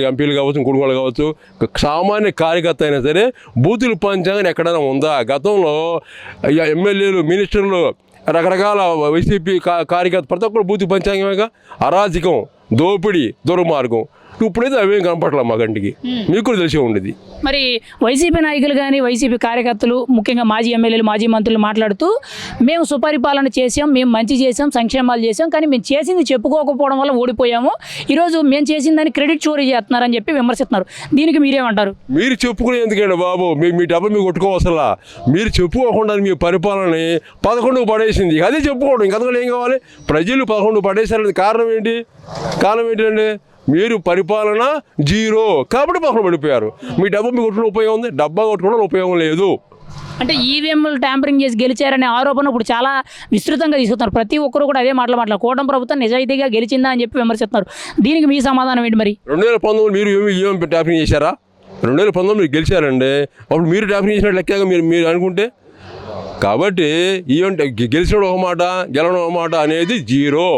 ఎంపీలు కావచ్చు, ఇంకొకళ్ళు కావచ్చు, సామాన్య కార్యకర్త అయినా సరే బూతులు పంచాంగం ఎక్కడైనా ఉందా? గతంలో ఎమ్మెల్యేలు, మినిస్టర్లు, రకరకాల వైసీపీ కార్యకర్త ప్రతి ఒక్కరు బూతు పంచాంగమేగా. అరాజకం, దోపిడీ, దుర్మార్గం. ఇప్పుడైతే అవేం కనపట్లే మా కంటికి, మీకు కూడా తెలిసే ఉండేది. మరి వైసీపీ నాయకులు కానీ, వైసీపీ కార్యకర్తలు, ముఖ్యంగా మాజీ ఎమ్మెల్యేలు, మాజీ మంత్రులు మాట్లాడుతూ మేము సుపరిపాలన చేసాం, మేము మంచి చేసాం, సంక్షేమాలు చేసాం, కానీ మేము చేసింది చెప్పుకోకపోవడం వల్ల ఓడిపోయాము, ఈరోజు మేము చేసిందని క్రెడిట్ చోరీ చేస్తున్నారని చెప్పి విమర్శిస్తున్నారు. దీనికి మీరేమంటారు? మీరు చెప్పుకునే ఎందుకండి బాబు, మీ డబ్బు మీకు కొట్టుకోవసలా. మీరు చెప్పుకోకుండా మీ పరిపాలనని 11కు పడేసింది, అదే చెప్పుకోవడం. ఇంకంతకంటే ఏం కావాలి? ప్రజలు 11 పడేసారని కారణం ఏంటండి? మీరు పరిపాలన జీరో కాబట్టి పక్కన పడిపోయారు. మీ డబ్బా మీకు కొట్టుకున్న ఉపయోగం ఉంది? డబ్బా కొట్టుకోవడం ఉపయోగం లేదు. అంటే ఈవీఎంలు ట్యాంపరింగ్ చేసి గెలిచారనే ఆరోపణ ఇప్పుడు చాలా విస్తృతంగా తీసుకున్నారు. ప్రతి ఒక్కరు కూడా అదే మాట్లాడారు. కూటమి ప్రభుత్వం నిజాయితీగా గెలిచిందా అని చెప్పి విమర్శిస్తున్నారు. దీనికి మీ సమాధానం ఏంటి మరి? 2019 మీరు ఏం ట్యాపింగ్ చేశారా? 2019 మీరు గెలిచారండి. అప్పుడు మీరు ట్యాపింగ్ చేసినట్టు లెక్కగా మీరు అనుకుంటే, కాబట్టి ఈవెంట్ గెలిచినప్పుడు ఒక మాట, గెలవడం ఒక మాట అనేది జీరో.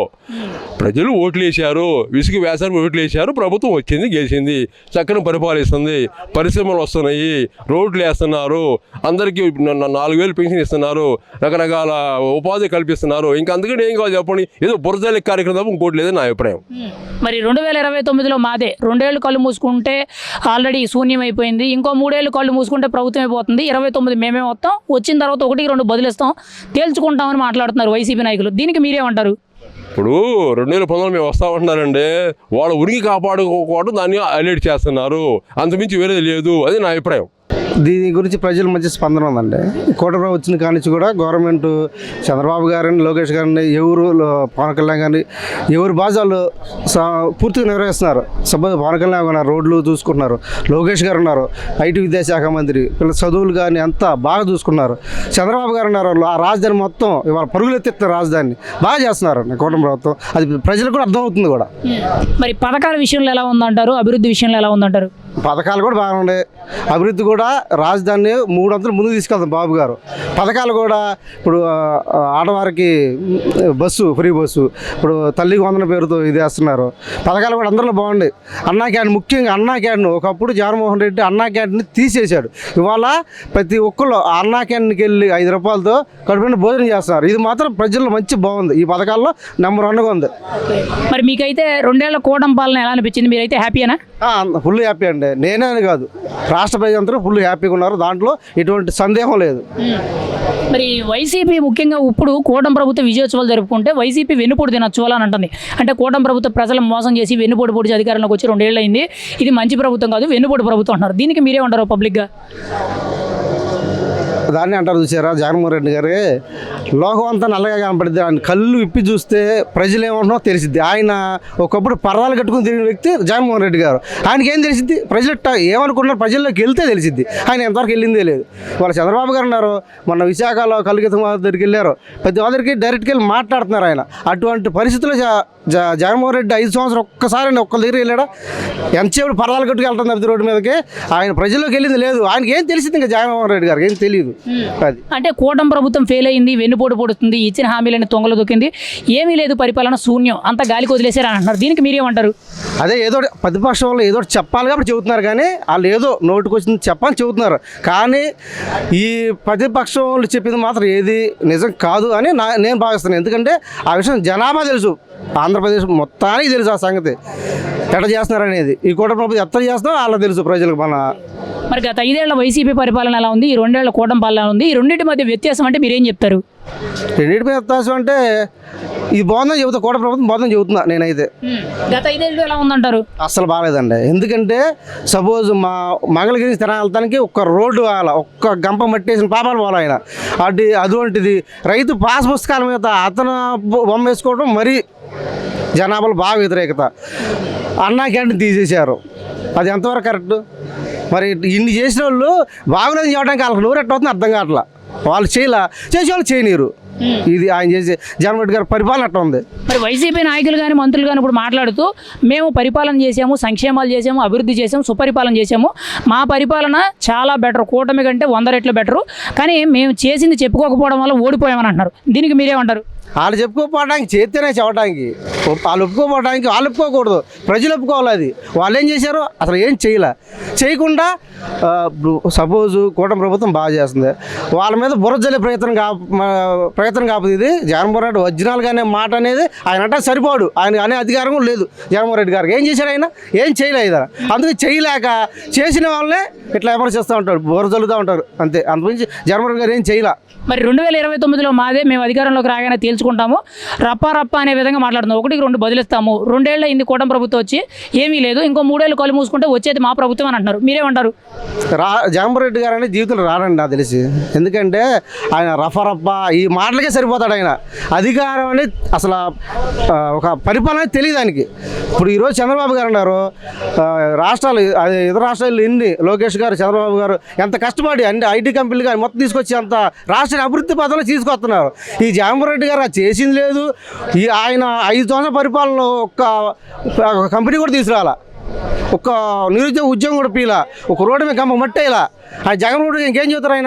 ప్రజలు ఓట్లు వేశారు, విసుగు వేసారు, ఓట్లు వేశారు, ప్రభుత్వం వచ్చింది, గెలిచింది, చక్కని పరిపాలిస్తుంది, పరిశ్రమలు వస్తున్నాయి, రోడ్లు వేస్తున్నారు, అందరికీ 4,000 పెన్షన్ ఇస్తున్నారు, రకరకాల ఉపాధి కల్పిస్తున్నారు. ఇంకా అందుకని ఏం కావాలి చెప్పండి? ఏదో బురదలి కార్యక్రమం తప్ప ఇంకోటి లేదని నా అభిప్రాయం. మరి 2029లో మాదే 2 ఏళ్ళు కళ్ళు మూసుకుంటే ఆల్రెడీ శూన్యం అయిపోయింది. ఇంకో 3 ఏళ్ళు కళ్ళు మూసుకుంటే ప్రభుత్వం అయిపోతుంది. 29 మేమే వస్తాం, వచ్చిన తర్వాత 1-2 బదిలిస్తాం, తేల్చుకుంటామని మాట్లాడుతున్నారు వైసీపీ నాయకులు. దీనికి మీరేమంటారు? ఇప్పుడు 2019 మేము వస్తామంటున్నారండి. వాళ్ళ ఉనికి కాపాడుకోవడం దాన్ని హైలైట్ చేస్తున్నారు, అంతమించి వేరేది లేదు. అది నా అభిప్రాయం. దీని గురించి ప్రజల మధ్య స్పందన ఉందండి. కూటమి వచ్చిన కానించి కూడా గవర్నమెంట్ చంద్రబాబు గారిని, లోకేష్ గారిని, ఎవరు పవన్ కళ్యాణ్ గారిని, ఎవరు బాధ్యతలు పూర్తిగా నిర్వహిస్తున్నారు. సపోజ్ పవన్ కళ్యాణ్ ఉన్నారు, రోడ్లు చూసుకుంటున్నారు. లోకేష్ గారు ఉన్నారు, ఐటీ విద్యాశాఖ మంత్రి, పిల్లల చదువులు కానీ అంతా బాగా చూసుకున్నారు. చంద్రబాబు గారు ఉన్నారు, ఆ రాజధాని మొత్తం ఇవాళ పరుగులు ఎత్తిస్తున్నారు. రాజధాని బాగా చేస్తున్నారు కూటమి ప్రభుత్వం. అది ప్రజలకు కూడా అర్థమవుతుంది కూడా. మరి పథకాల విషయంలో ఎలా ఉందంటారు? అభివృద్ధి విషయంలో ఎలా ఉందంటారు? పథకాలు కూడా బాగుండే, అభివృద్ధి కూడా రాజధాని 3 అంతలు ముందుకు తీసుకెళ్తాం బాబు గారు. పథకాలు కూడా ఇప్పుడు ఆడవారికి బస్సు, ఫ్రీ బస్సు, ఇప్పుడు తల్లికి వందన పేరుతో ఇది వేస్తున్నారు. పథకాలు కూడా అందరిలో బాగుండే. అన్నా క్యాంటీన్, ముఖ్యంగా అన్నా క్యాంటీన్, ఒకప్పుడు జగన్మోహన్ రెడ్డి అన్నా క్యాంటీన్ తీసేశాడు. ఇవాళ ప్రతి ఒక్కళ్ళు అన్నా క్యాంటీన్కి వెళ్ళి 5 రూపాయలతో కడుపున భోజనం చేస్తున్నారు. ఇది మాత్రం ప్రజల్లో మంచి బాగుంది. ఈ పథకాల్లో నెంబర్ 1గా ఉంది. మరి మీకైతే 2 ఏళ్ల కూటమి పాలన ఎలా అనిపించింది? మీరైతే హ్యాపీయేనా? ఫుల్ హ్యాపీ అండి. నేనే అని కాదు, రాష్ట్ర ప్రజలందరూ ఫుల్ హ్యాపీగా ఉన్నారు. దాంట్లో ఎటువంటి సందేహం లేదు. మరి వైసీపీ ముఖ్యంగా ఇప్పుడు కూటమి ప్రభుత్వ విజయోత్సవాలు జరుపుకుంటే వైసీపీ వెన్నుపోటు దినోత్సవాలు అని అంటుంది. అంటే కూటమి ప్రభుత్వ ప్రజలను మోసం చేసి వెన్నుపోటు పొడిచి అధికారంలోకి వచ్చి 2 ఏళ్ళు అయింది. ఇది మంచి ప్రభుత్వం కాదు, వెన్నుపోటు ప్రభుత్వం అంటున్నారు. దీనికి మీరేమంటారు పబ్లిక్గా? దాన్ని అంటారు చూసారా, జగన్మోహన్ రెడ్డి గారు లోకం అంతా నల్లగా కనపడుద్ది. ఆయన కళ్ళు విప్పి చూస్తే ప్రజలు ఏమంటున్నారో తెలిసిద్ది. ఆయన ఒకప్పుడు పరదాలు కట్టుకుని తిరిగిన వ్యక్తి జగన్మోహన్ రెడ్డి గారు. ఆయనకి ఏం తెలిసిద్ది? ప్రజలు ఏమనుకుంటున్నారు ప్రజల్లోకి వెళ్తే తెలిసిద్ది. ఆయన ఎంతవరకు వెళ్ళిందే లేదు. వాళ్ళ చంద్రబాబు గారు ఉన్నారు, మొన్న విశాఖలో కలుగితం దగ్గరికి వెళ్ళారు, ప్రతి ఒక్కరికి డైరెక్ట్గా వెళ్ళి మాట్లాడుతున్నారు ఆయన. అటువంటి పరిస్థితుల్లో జగన్మోహన్ రెడ్డి 5 సంవత్సరాలు ఒక్కసారి ఒక్కరి దగ్గర వెళ్ళాడా? ఎంతసేపు పరదాలు కట్టుకు వెళ్తాం తప్పితే రోడ్డు మీదకి. ఆయన ప్రజల్లోకి వెళ్ళింది లేదు. ఆయనకి ఏం తెలిసింది? ఇంకా జగన్మోహన్ రెడ్డి గారికి ఏం తెలియదు. అది అంటే కూటమి ప్రభుత్వం ఫెయిల్ అయింది, వెన్నుపోటు పొడుస్తుంది, ఇచ్చిన హామీలని తొంగలు దొక్కింది, ఏమీ లేదు, పరిపాలన శూన్యం, అంతా గాలికి వదిలేశారు అంటున్నారు. దీనికి మీరేమంటారు? అదే ఏదో ప్రతిపక్షం వాళ్ళు ఏదో చెప్పాలి కాబట్టి చెబుతున్నారు, కానీ వాళ్ళు ఏదో నోటికి వచ్చింది చెప్పని చెబుతున్నారు. కానీ ఈ ప్రతిపక్షం వాళ్ళు చెప్పింది మాత్రం ఏది నిజం కాదు అని నేను భావిస్తున్నాను. ఎందుకంటే ఆ విషయం జనాభా తెలుసు, ఆంధ్రప్రదేశ్ మొత్తానికి తెలుసు ఆ సంగతి ఎట్లా చేస్తున్నారనేది. ఈ కూటమి ప్రభుత్వం ఎట్లా చేస్తున్నారో వాళ్ళకి తెలుసు ప్రజలకు. మరి గత 5 ఏళ్ల వైసీపీ పరిపాలన ఎలా ఉంది? ఈ 2 ఏళ్ల కూటమి పాలన ఎలా ఉంది? ఈ రెండింటి మధ్య వ్యత్యాసం అంటే మీరేం చెప్తారు? రెండింటి వ్యత్యాసం అంటే ఇది బాగుందని చెబుతా, కూటమి ప్రభుత్వం బాగుందని చెబుతున్నా నేనైతే. గత 5 ఏళ్ళు ఎలా ఉందంటారు? అస్సలు బాగాలేదండి. ఎందుకంటే సపోజ్ మా మంగళగిరి తినాలతానికి ఒక్క రోడ్డు కావాల, ఒక్క గంప మట్టేసిన పాపాలు పోవాలి ఆయన. అటువంటిది రైతు పాస్ పుస్తకాల మీద అతను బొమ్మ వేసుకోవడం మరీ జనాభాలో బాగా వ్యతిరేకత. అన్నా క్యాంటీన్ తీసేశారు, అది ఎంతవరకు కరెక్ట్? మరి ఇన్ని చేసిన వాళ్ళు బాగులేదని చెప్పడానికి వాళ్ళకి నోరు ఎట్ట అవుతుంది అర్థం కావట్లా. వాళ్ళు చేసేవాళ్ళు చేయనీరు. ఇది ఆయన చేసే జగన్మోహన్ రెడ్డి గారి పరిపాలన అట్లా ఉంది. మరి వైసీపీ నాయకులు కానీ మంత్రులు కానీ ఇప్పుడు మాట్లాడుతూ మేము పరిపాలన చేసాము, సంక్షేమాలు చేసాము, అభివృద్ధి చేసాము, సుపరిపాలన చేసాము, మా పరిపాలన చాలా బెటర్, కూటమి కంటే 100 రెట్లు బెటరు, కానీ మేము చేసింది చెప్పుకోకపోవడం వల్ల ఓడిపోయామని అంటున్నారు. దీనికి మీరేమంటారు? వాళ్ళు చెప్పుకోపోవడానికి చేస్తేనే చెప్పడానికి, వాళ్ళు ఒప్పుకోపోవడానికి వాళ్ళు ఒప్పుకోకూడదు, ప్రజలు ఒప్పుకోవాలి. అది వాళ్ళు ఏం చేశారు? అసలు ఏం చేయకుండా సపోజు కూటమి ప్రభుత్వం బాగా చేస్తుంది, వాళ్ళ మీద బురజల్లే ప్రయత్నం కాకపోతే ఇది జగన్మోహన్ రెడ్డి ఒరిజినల్గానే మాట అనేది ఆయన అంటే సరిపోడు. ఆయన అనే అధికారం కూడా లేదు జగన్మోహన్ రెడ్డి గారికి. ఏం చేశారు ఆయన? ఏం చేయలేదు. అందుకే చేయలేక చేసిన వాళ్ళనే ఇట్లా విమర్శిస్తూ ఉంటాడు, బురజల్లుతూ ఉంటారు అంతే. అంతకుమించి జగన్మోహన్ రెడ్డి గారు ఏం చేయలే. మరి 2029లో మాదే, మేము అధికారంలోకి రాగానే తెలుసుకుంటాము. రప్పా అనే విధంగా మాట్లాడుతున్నాం. 1-2 బదిలిస్తాము. 2 ఏళ్ళు అయింది కూటమి ప్రభుత్వం వచ్చి, ఏమీ లేదు. ఇంకో 3 ఏళ్ళు కళ్ళు మూసుకుంటే వచ్చేది మా ప్రభుత్వం అని అంటున్నారు. మీరేమంటారు? జగన్మోహన్ రెడ్డి గారు అనేది జీవితంలో రాడండి నాకు తెలిసి. ఎందుకంటే ఆయన రఫ ఈ మాటలకే సరిపోతాడు. ఆయన అధికారం అనేది అసలు ఒక పరిపాలన తెలియదు ఆయనకి. ఇప్పుడు ఈరోజు చంద్రబాబు గారు అన్నారు, రాష్ట్రాలు ఇతర రాష్ట్రాలు ఎన్ని లోకేష్ గారు, చంద్రబాబు గారు ఎంత కష్టపడి అంటే ఐటీ కంపెనీలు కానీ మొత్తం తీసుకొచ్చి అంత రాష్ట్రాన్ని అభివృద్ధి పథంలో తీసుకొస్తున్నారు. ఈ జగన్మోహన్ రెడ్డి గారు అది చేసింది లేదు. ఆయన 5 సంవత్సరాల పరిపాలనలో ఒక్క కంపెనీ కూడా తీసుకురావాల, ఒక్క నిరుద్యోగ ఉద్యోగం కూడా పీలా, ఒక రోడ్డు మీద గమ్మ మట్టేలా. ఆ జగన్మోహన్ రెడ్డి ఇంకేం చెబుతారు ఆయన?